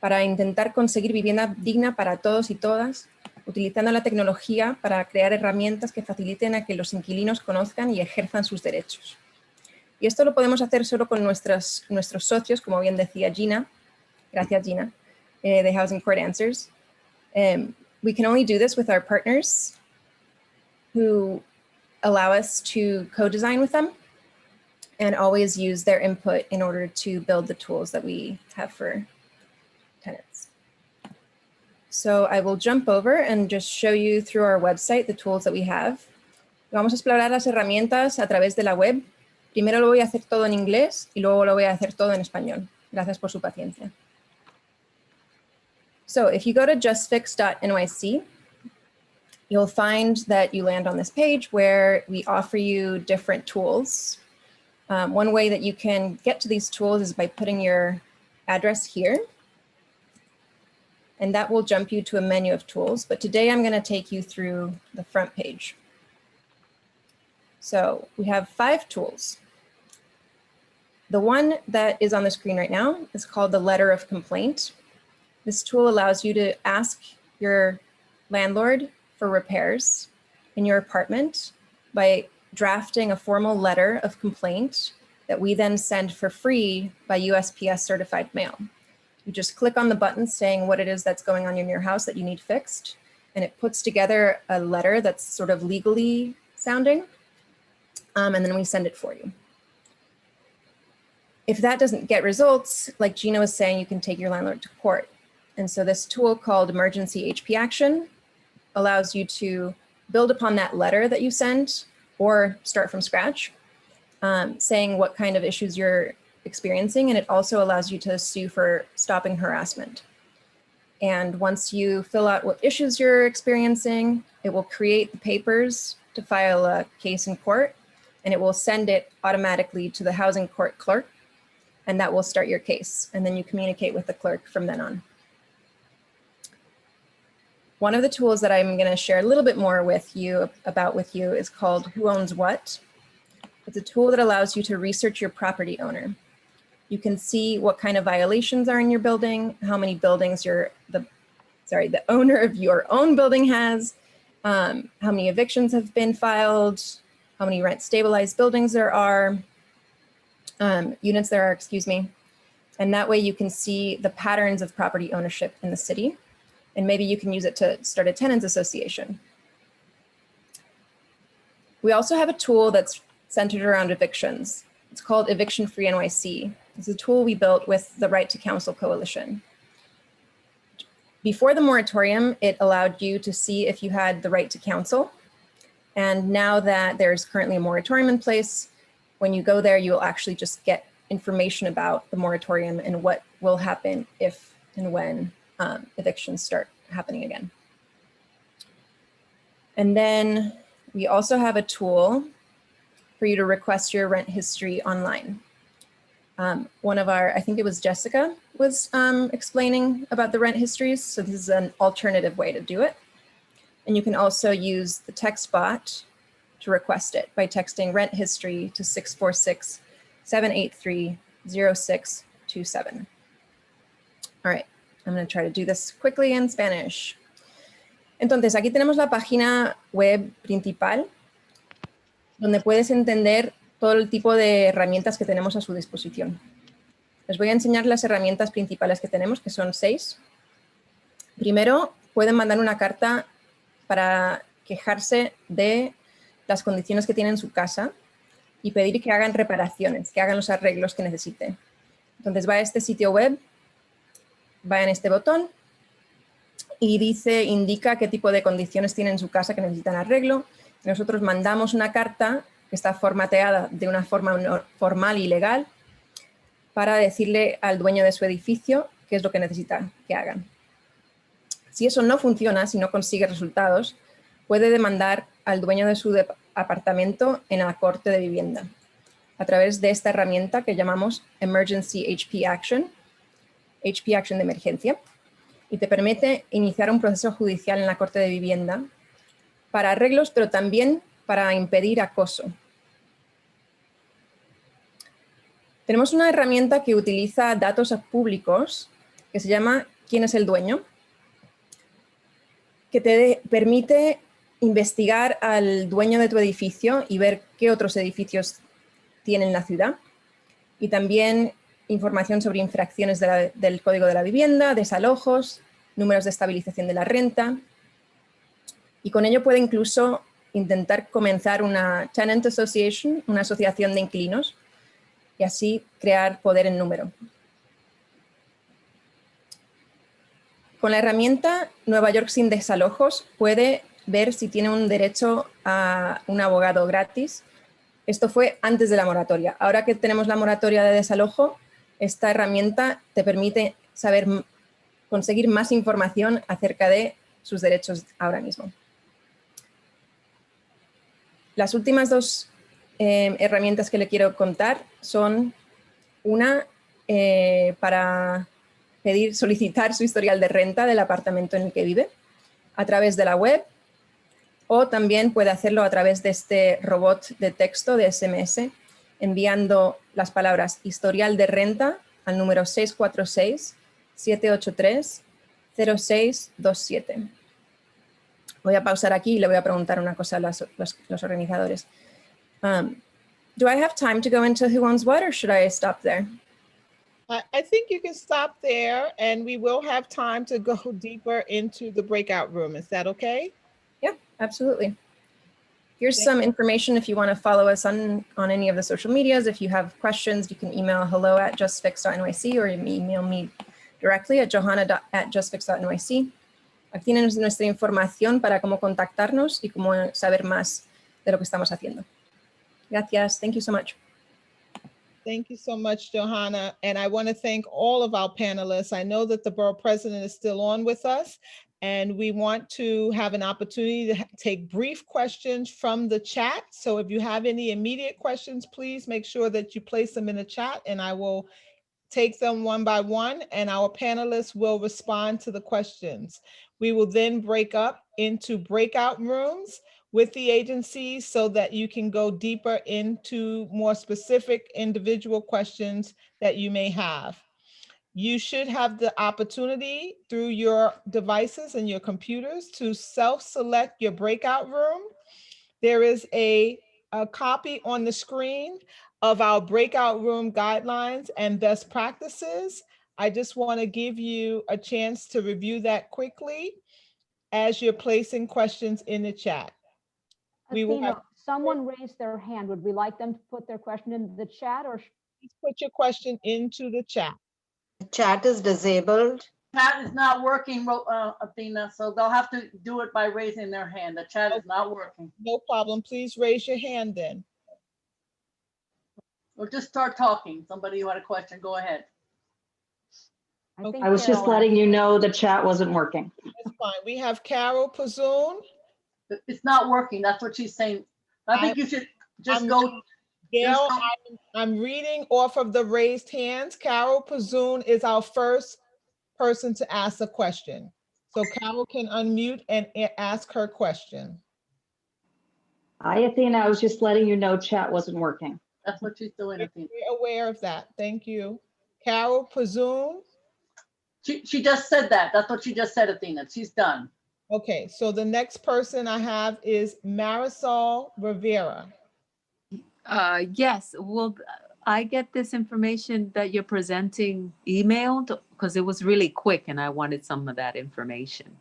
para intentar conseguir vivienda digna para todos y todas, utilizando la tecnología para crear herramientas que faciliten a que los inquilinos conozcan y ejerzan sus derechos. Y esto lo podemos hacer solo con nuestros socios, como bien decía Gina. Gracias, Gina, de Housing Court Answers. We can only do this with our partners who allow us to co-design with them and always use their input in order to build the tools that we have for tenants. So I will jump over and just show you through our website the tools that we have. Vamos a explorar las herramientas a través de la web. Primero lo voy a hacer todo en inglés y luego lo voy a hacer todo en español. Gracias por su paciencia. So if you go to justfix.nyc, you'll find that you land on this page where we offer you different tools. One way that you can get to these tools is by putting your address here. And that will jump you to a menu of tools. But today I'm going to take you through the front page. So we have 5 tools. The one that is on the screen right now is called the Letter of Complaint. This tool allows you to ask your landlord for repairs in your apartment by drafting a formal letter of complaint that we then send for free by USPS certified mail. You just click on the button saying what it is that's going on in your house that you need fixed, and it puts together a letter that's sort of legally sounding, and then we send it for you. If that doesn't get results, like Gina was saying, you can take your landlord to court. And so this tool called Emergency HP Action allows you to build upon that letter that you send or start from scratch, saying what kind of issues you're experiencing, and it also allows you to sue for stopping harassment. And once you fill out what issues you're experiencing, it will create the papers to file a case in court, and it will send it automatically to the housing court clerk, and that will start your case. And then you communicate with the clerk from then on. One of the tools that I'm going to share a little bit more with you is called Who Owns What. It's a tool that allows you to research your property owner. You can see what kind of violations are in your building, how many buildings the owner of your own building has, how many evictions have been filed, how many rent stabilized buildings there are, units there are, excuse me. And that way you can see the patterns of property ownership in the city. And maybe you can use it to start a tenants association. We also have a tool that's centered around evictions. It's called Eviction Free NYC. It's a tool we built with the Right to Counsel Coalition. Before the moratorium, it allowed you to see if you had the right to counsel. And now that there's currently a moratorium in place, when you go there, you'll actually just get information about the moratorium and what will happen if and when evictions start happening again. And then we also have a tool for you to request your rent history online. One of our, I think it was Jessica, was explaining about the rent histories. So this is an alternative way to do it. And you can also use the text bot to request it by texting rent history to 646-783-0627. All right, I'm going to try to do this quickly in Spanish. Entonces, aquí tenemos la página web principal, donde puedes entender todo el tipo de herramientas que tenemos a su disposición. Les voy a enseñar las herramientas principales que tenemos, que son 6. Primero, pueden mandar una carta para quejarse de las condiciones que tienen en su casa y pedir que hagan reparaciones, que hagan los arreglos que necesiten. Entonces va a este sitio web, va en este botón y dice, indica qué tipo de condiciones tienen en su casa que necesitan arreglo. Nosotros mandamos una carta que está formateada de una forma formal y legal para decirle al dueño de su edificio qué es lo que necesita que hagan. Si eso no funciona, si no consigue resultados, puede demandar al dueño de su apartamento en la corte de vivienda a través de esta herramienta que llamamos Emergency HP Action de emergencia, y te permite iniciar un proceso judicial en la corte de vivienda para arreglos, pero también para impedir acoso. Tenemos una herramienta que utiliza datos públicos que se llama ¿Quién es el dueño?, que te permite investigar al dueño de tu edificio y ver qué otros edificios tienen la ciudad. Y también información sobre infracciones del Código de la Vivienda, desalojos, números de estabilización de la renta. Y con ello puede incluso intentar comenzar una Tenant Association, una asociación de inquilinos, y así crear poder en número. Con la herramienta Nueva York sin desalojos puede ver si tiene un derecho a un abogado gratis. Esto fue antes de la moratoria. Ahora que tenemos la moratoria de desalojo, esta herramienta te permite conseguir más información acerca de sus derechos ahora mismo. Las últimas 2 herramientas que le quiero contar son una para solicitar su historial de renta del apartamento en el que vive a través de la web, o también puede hacerlo a través de este robot de texto de SMS, enviando las palabras historial de renta al número 646-783-0627. Voy a pausar aquí y le voy a preguntar una cosa a los organizadores. Do I have time to go into who owns what, or should I stop there? I think you can stop there, and we will have time to go deeper into the breakout room. Is that okay? Yeah, absolutely. Here's some information if you want to follow us on any of the social medias. If you have questions, you can email hello@justfix.nyc or email me directly at johanna@justfix.nyc. Aquí tenemos nuestra información para cómo contactarnos y cómo saber más de lo que estamos haciendo. Gracias. Thank you so much. Thank you so much, Johanna. And I want to thank all of our panelists. I know that the borough president is still on with us, and we want to have an opportunity to take brief questions from the chat. So if you have any immediate questions, please make sure that you place them in the chat, and I will take them one by one, and our panelists will respond to the questions. We will then break up into breakout rooms with the agencies so that you can go deeper into more specific individual questions that you may have. You should have the opportunity through your devices and your computers to self-select your breakout room. There is a copy on the screen of our breakout room guidelines and best practices. I just want to give you a chance to review that quickly as you're placing questions in the chat. Someone raised their hand. Would we like them to put their question in the chat, or please put your question into the chat? The chat is disabled. Chat is not working, Athena, so they'll have to do it by raising their hand. The chat is not working. No problem. Please raise your hand then. Or just start talking. Somebody who had a question, go ahead. think I was just Carol letting asked- you know the chat wasn't working. That's fine. We have Carol Pazoon. It's not working. That's what she's saying. I think you should just go. Gail, I'm reading off of the raised hands. Carol Pazoon is our first person to ask a question. So Carol can unmute and ask her question. Hi, Athena. I was just letting you know chat wasn't working. That's what she's doing, Athena. We're aware of that. Thank you. Carol Pazoon. She just said that. That's what she just said, Athena. She's done. Okay, so the next person I have is Marisol Rivera. Yes, will I get this information that you're presenting emailed? Because it was really quick and I wanted some of that information.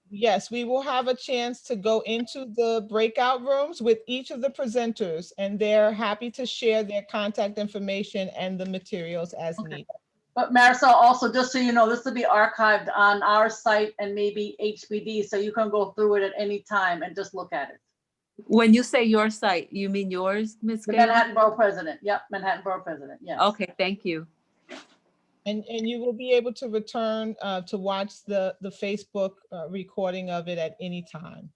Yes, we will have a chance to go into the breakout rooms with each of the presenters, and they're happy to share their contact information and the materials as needed. But Marisol, also, just so you know, this will be archived on our site and maybe HPD, so you can go through it at any time and just look at it. When you say your site, you mean yours, Ms. The Gail? Manhattan Borough President. Yep, Manhattan Borough President. Yes. Okay, thank you. And you will be able to return to watch the Facebook recording of it at any time.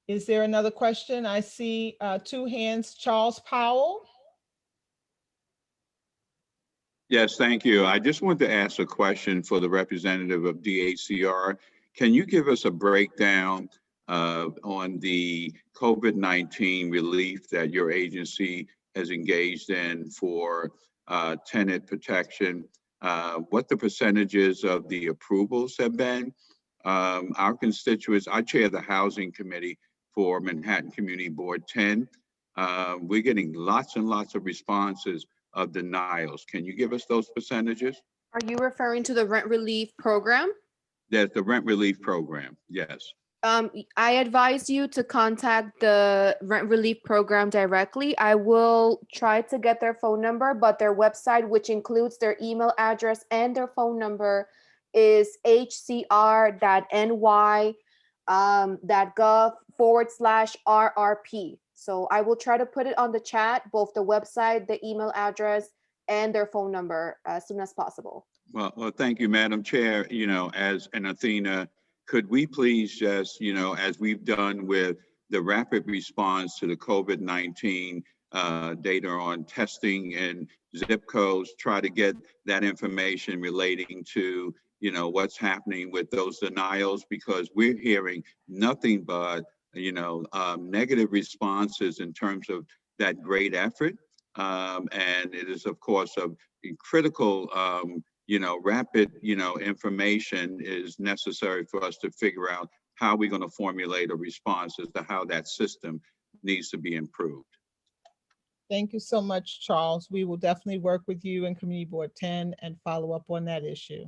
Is there another question? I see two hands. Charles Powell. Yes, thank you. I just wanted to ask a question for the representative of DHCR. Can you give us a breakdown on the COVID-19 relief that your agency has engaged in for tenant protection? What the percentages of the approvals have been? Our constituents, I chair the housing committee for Manhattan Community Board 10. We're getting lots and lots of responses of denials. Can you give us those percentages? Are you referring to the rent relief program? That's the rent relief program, yes. I advise you to contact the rent relief program directly. I will try to get their phone number, but their website, which includes their email address and their phone number, is hcr.ny.gov/RRP. So I will try to put it on the chat, both the website, the email address, and their phone number as soon as possible. Well, thank you, Madam Chair. You know, as an Athena, could we please just, you know, as we've done with the rapid response to the COVID-19 data on testing and zip codes, try to get that information relating to, you know, what's happening with those denials, because we're hearing nothing but, you know, negative responses in terms of that great effort. And it is, of course, of critical, you know, rapid, you know, information is necessary for us to figure out how we're going to formulate a response as to how that system needs to be improved. Thank you so much, Charles. We will definitely work with you and Community Board 10 and follow up on that issue.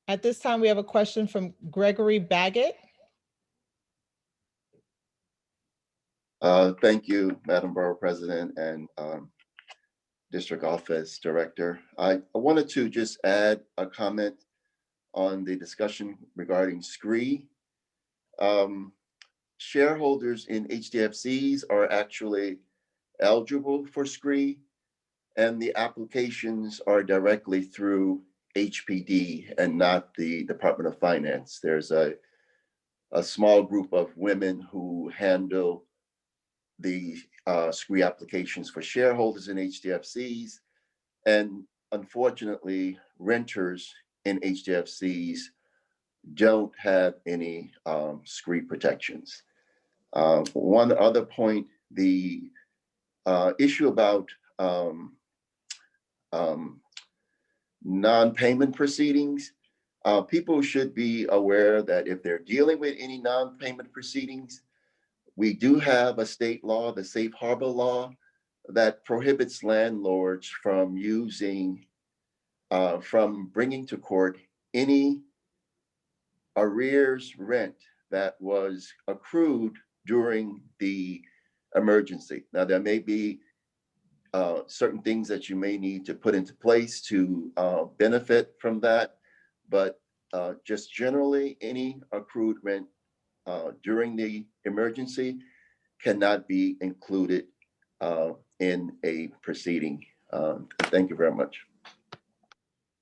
At this time, we have a question from Gregory Baggett. Thank you, Madam Borough President and District Office Director. I wanted to just add a comment on the discussion regarding SCREE. Shareholders in HDFCs are actually eligible for SCREE, and the applications are directly through HPD and not the Department of Finance. There's a small group of women who handle the SCREE applications for shareholders in HDFCs, and unfortunately, renters in HDFCs don't have any SCREE protections. One other point, the issue about non-payment proceedings, people should be aware that if they're dealing with any non-payment proceedings, we do have a state law, the Safe Harbor Law, that prohibits landlords from from bringing to court any arrears rent that was accrued during the emergency. Now, there may be certain things that you may need to put into place to benefit from that, but just generally, any accrued rent during the emergency cannot be included in a proceeding. Thank you very much.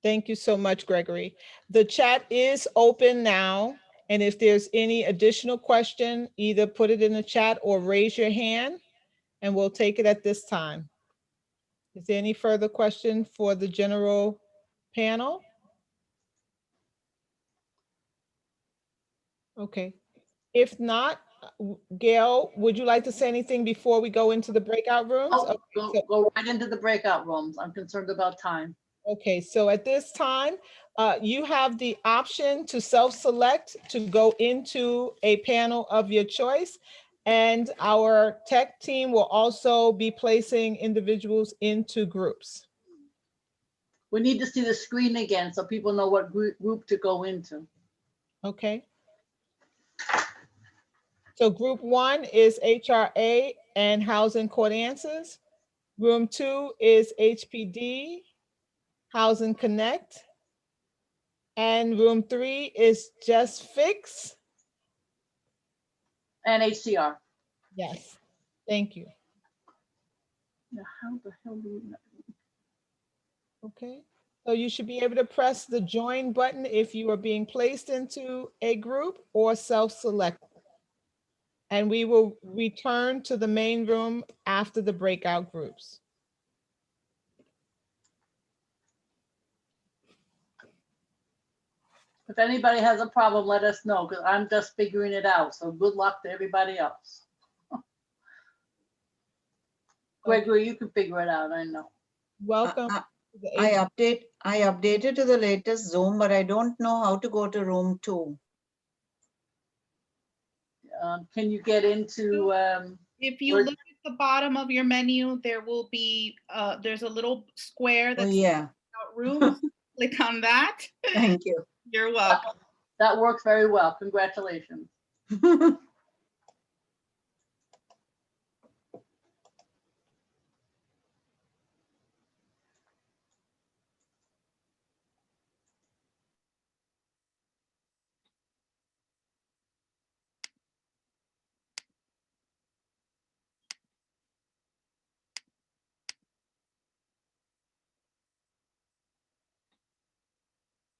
Thank you so much, Gregory. The chat is open now. And if there's any additional question, either put it in the chat or raise your hand and we'll take it at this time. Is there any further question for the general panel? Okay. If not, Gail, would you like to say anything before we go into the breakout rooms? Oh, Okay, go right into the breakout rooms. I'm concerned about time. Okay, so at this time, you have the option to self-select to go into a panel of your choice. And our tech team will also be placing individuals into groups. We need to see the screen again so people know what group to go into. Okay. So group 1 is HRA and Housing Court Answers. Room 2 is HPD, Housing Connect. And room 3 is Just Fix. And HCR. Yes, thank you. Now, how the hell do we? Okay, so you should be able to press the join button if you are being placed into a group or self-select. And we will return to the main room after the breakout groups. If anybody has a problem, let us know because I'm just figuring it out. So good luck to everybody else. Gregory, you can figure it out, I know. Welcome. I updated to the latest Zoom, but I don't know how to go to room 2. Can you get into? If you look at the bottom of your menu, there will be there's a little square that's rooms. Click on that. Thank you. You're welcome. That works very well. Congratulations.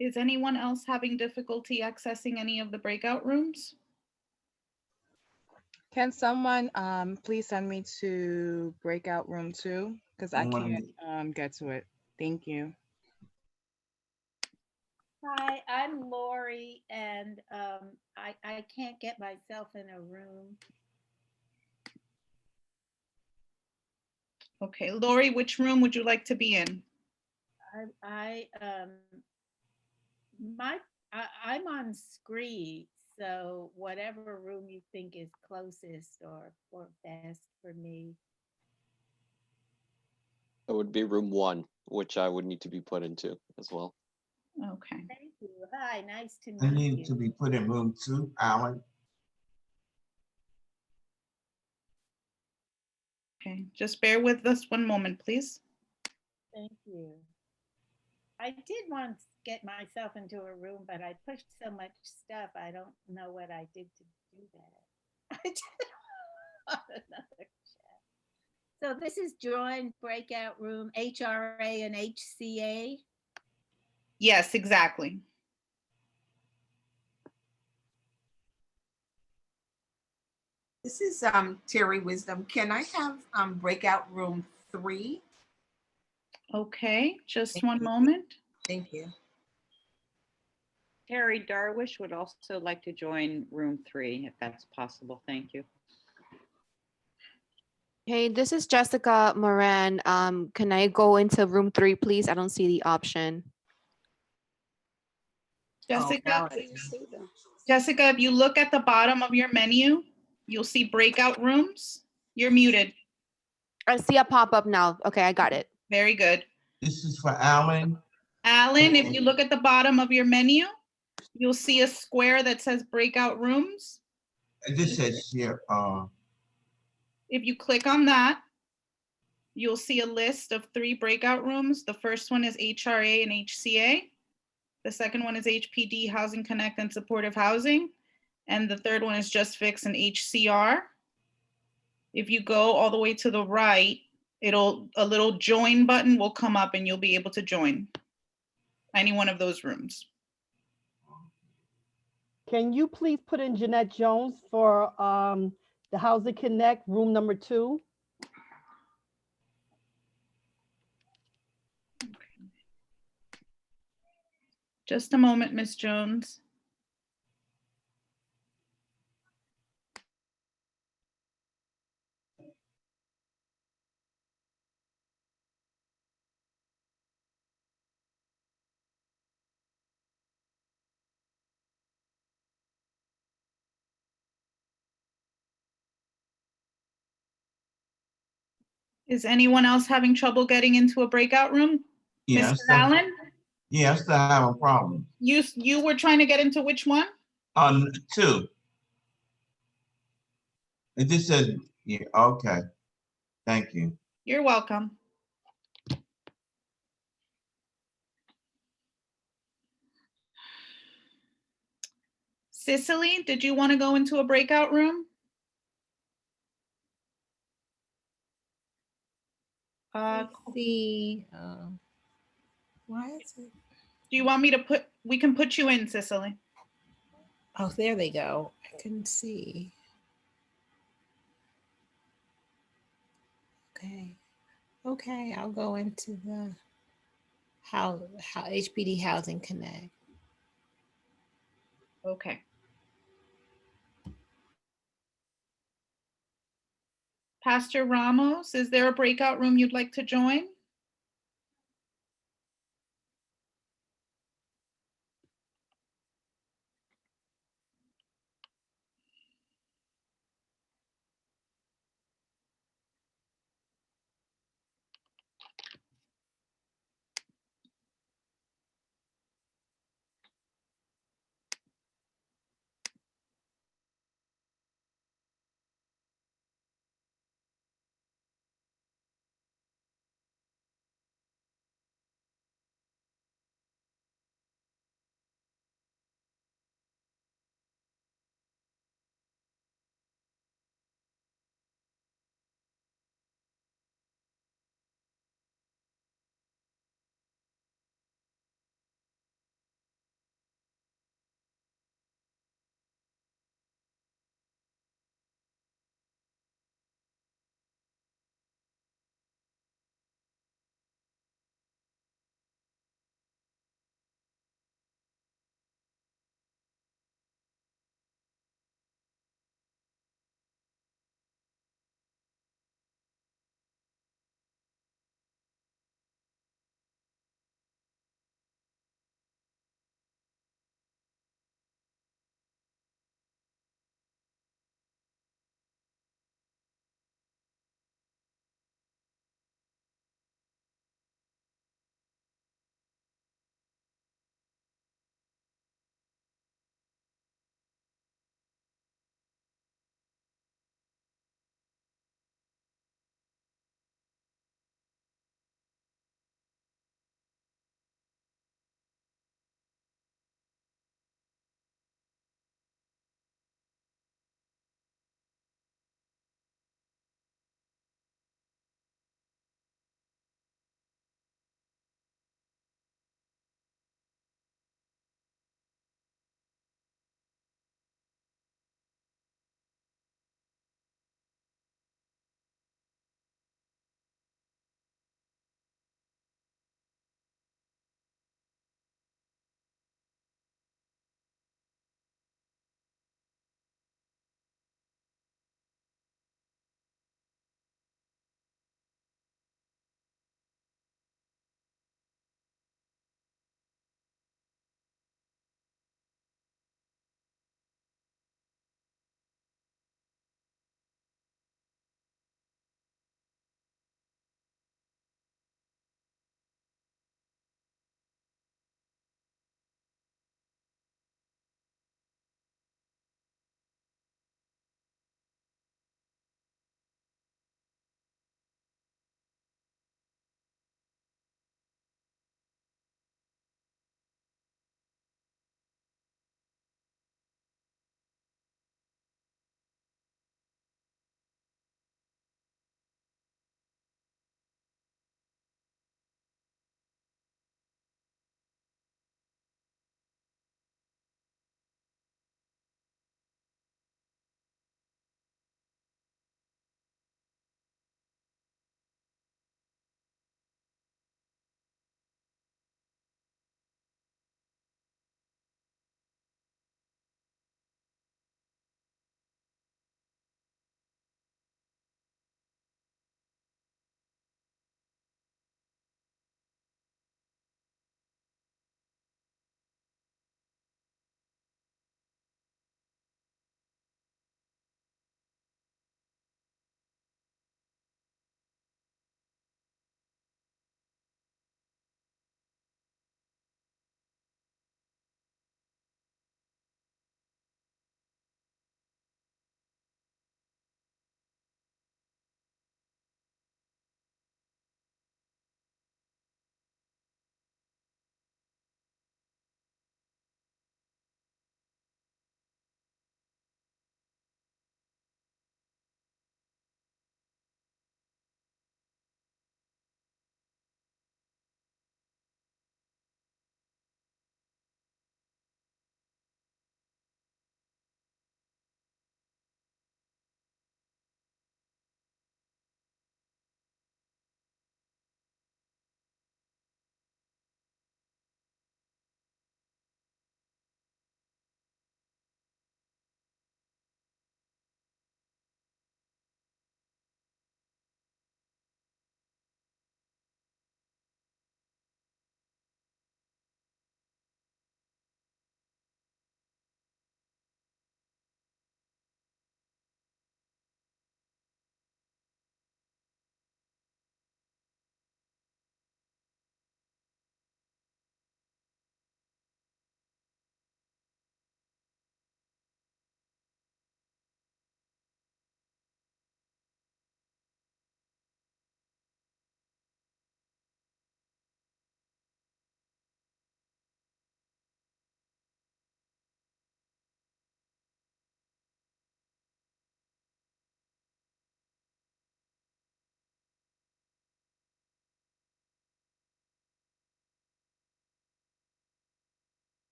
Is anyone else having difficulty accessing any of the breakout rooms? Can someone please send me to breakout room 2? Because I can't get to it. Thank you. Hi, I'm Lori, and I can't get myself in a room. Okay, Lori, which room would you like to be in? I'm on screen, so whatever room you think is closest or best for me. It would be room 1, which I would need to be put into as well. Okay. Thank you. Hi, nice to meet I you. need to be put in room 2, Alan. Okay, just bear with us one moment, please. Thank you. I did once get myself into a room, but I pushed so much stuff, I don't know what I did to do that. I did on another chat. So this is joint breakout room, HRA and HCA. Yes, exactly. This is Terry Wisdom. Can I have breakout room 3? Okay, just one moment. Thank you. Terry Darwish would also like to join room 3 if that's possible. Thank you. Hey, this is Jessica Moran. Can I go into room 3, please? I don't see the option. Jessica, Jessica, if you look at the bottom of your menu, you'll see breakout rooms. You're muted. I see a pop-up now. Okay, I got it. Very good. This is for Alan. Alan, if you look at the bottom of your menu, you'll see a square that says breakout rooms. This says here, If you click on that, you'll see a list of 3 breakout rooms. The first one is HRA and HCA. The second one is HPD, Housing Connect and Supportive Housing. And the third one is Just Fix and HCR. If you go all the way to the right, a little join button will come up and you'll be able to join. any one of those rooms. Can you please put in Jeanette Jones for the Housing Connect, room number 2? Just a moment, Ms. Jones. Is anyone else having trouble getting into a breakout room? Yeah, Mr. Allen, yeah, I still have a problem. you were trying to get into which one? 2. It just said, yeah, okay. Thank you. You're welcome. Cicely, did you want to go into a breakout room? See, why is it? Do you want me to we can put you in, Cicely. Oh, there they go. I couldn't see. Okay. Okay, I'll go into the how HPD Housing Connect. Okay. Pastor Ramos, is there a breakout room you'd like to join?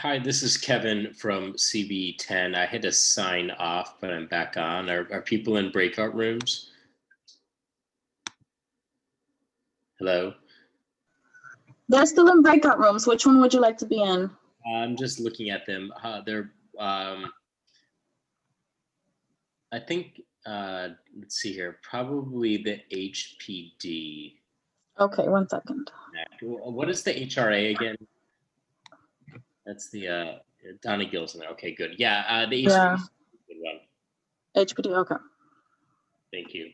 Hi, this is Kevin from CB10. I had to sign off, but I'm back on. Are people in breakout rooms? Hello? They're still in breakout rooms. Which one would you like to be in? I'm just looking at them. They're, I think, let's see here, probably the HPD. Okay, 1 second. What is the HRA again? That's the Donna Gilson. Okay, good. Yeah, the HPD Yeah. is a good one. HPD, okay. Thank you.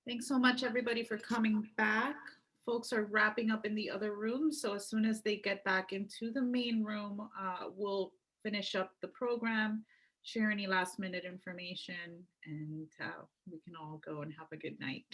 Thanks so much, everybody, for coming back. Folks are wrapping up in the other room, so as soon as they get back into the main room, we'll finish up the program, share any last minute information, and we can all go and have a good night.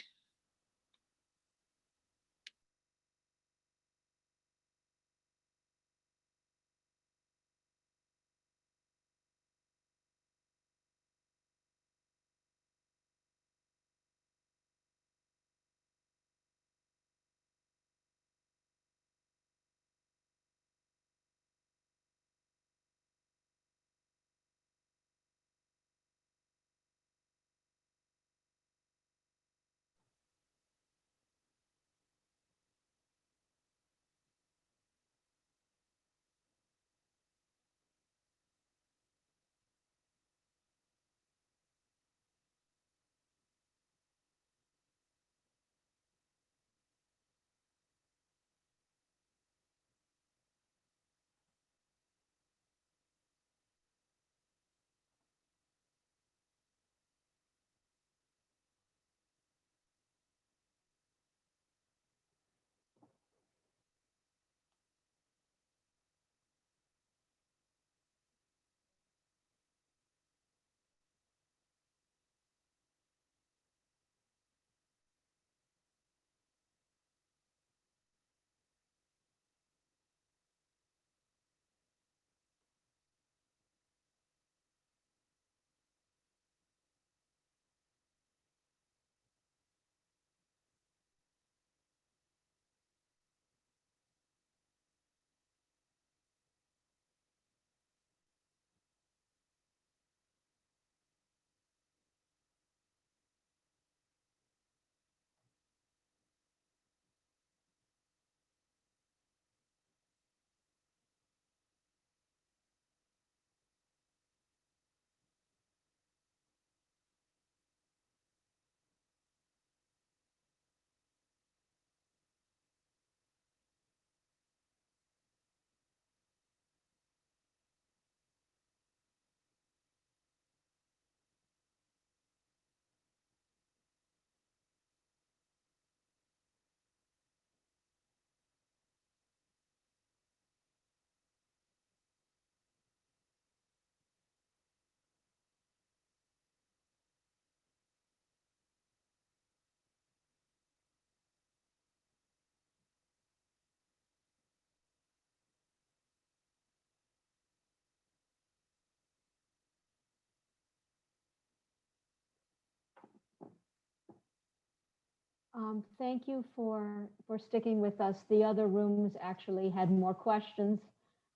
Thank you for sticking with us. The other rooms actually had more questions,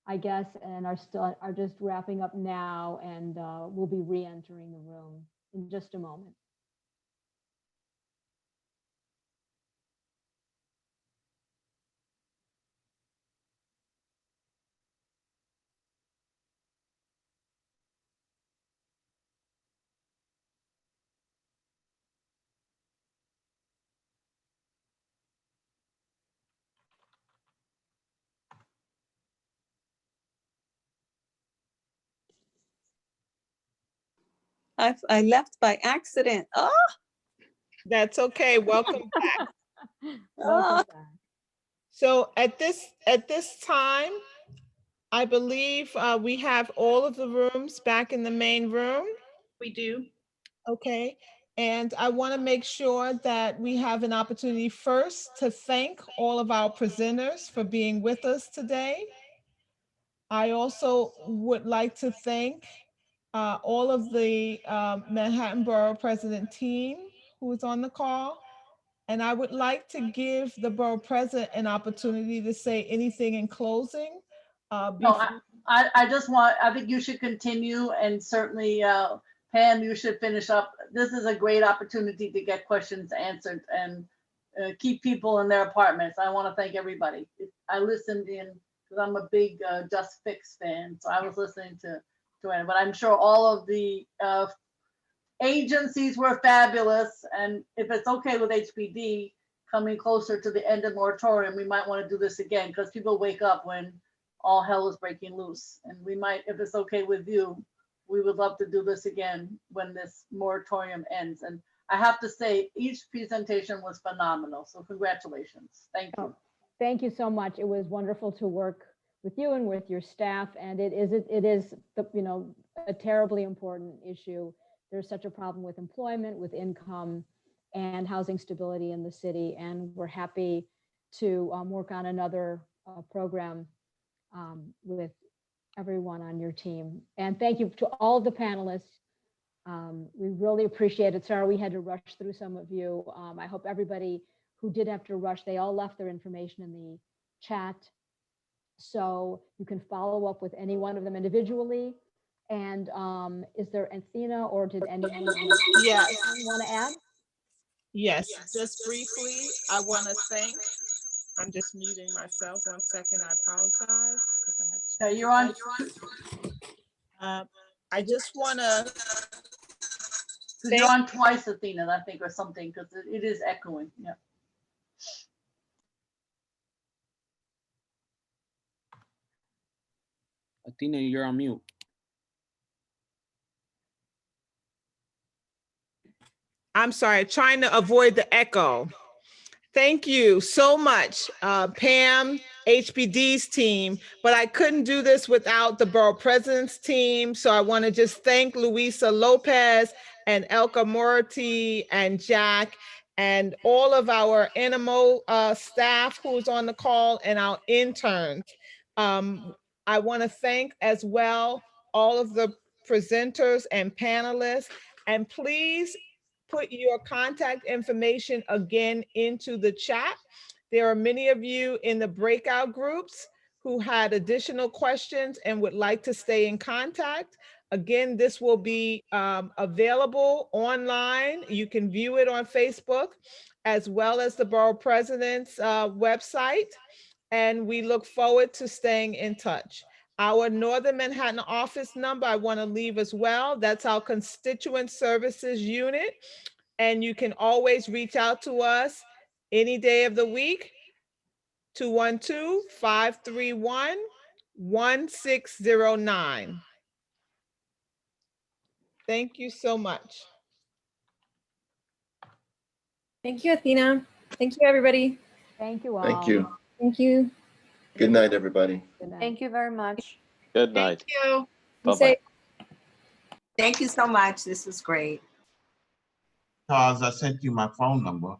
I guess, and are just wrapping up now, and we'll be re-entering the room in just a moment. I left by accident. Oh, That's okay. Welcome back. Welcome ah. back. So at this time, I believe we have all of the rooms back in the main room. We do. Okay. And I want to make sure that we have an opportunity first to thank all of our presenters for being with us today. I also would like to thank all of the Manhattan Borough President team who is on the call. And I would like to give the Borough President an opportunity to say anything in closing. No, I just want, I think you should continue, and certainly Pam, you should finish up. This is a great opportunity to get questions answered and keep people in their apartments. I want to thank everybody. I listened in because I'm a big Just Fix fan, so I was listening to it. But I'm sure all of the agencies were fabulous, and if it's okay with HPD coming closer to the end of moratorium, we might want to do this again, because people wake up when all hell is breaking loose. And we might, if it's okay with you, we would love to do this again when this moratorium ends. And I have to say, each presentation was phenomenal. So congratulations. Thank you. Thank you so much. It was wonderful to work with you and with your staff. And it is the, you know, a terribly important issue. There's such a problem with employment, with income, and housing stability in the city. And we're happy to work on another program with everyone on your team. And thank you to all of the panelists. We really appreciate it. Sorry we had to rush through some of you. I hope everybody who did have to rush, they all left their information in the chat. So you can follow up with any one of them individually. And is there Athena or did anyone want to add? Yes, just briefly, I want to thank, I'm just muting myself 1 second, I apologize. Okay, you're on. I just want to. You're on twice, Athena, I think, or something, because it is echoing. Yeah. Athena, you're on mute. I'm sorry, trying to avoid the echo. Thank you so much, Pam, HPD's team, but I couldn't do this without the Borough President's team. So I want to just thank Luisa Lopez and Elka Morty and Jack and all of our NMO staff who's on the call and our interns. I want to thank as well all of the presenters and panelists, and please put your contact information again into the chat. There are many of you in the breakout groups who had additional questions and would like to stay in contact. Again, this will be available online. You can view it on Facebook as well as the Borough President's website. And we look forward to staying in touch. Our Northern Manhattan office number I want to leave as well. That's our constituent services unit. And you can always reach out to us any day of the week, 212-531-1609. Thank you so much. Thank you, Athena. Thank you, everybody. Thank you all. Thank you. Thank you. Good night, everybody. Thank you very much. Good night. Thank you. Bye-bye. Thank you so much. This was great. Charles, I sent you my phone number.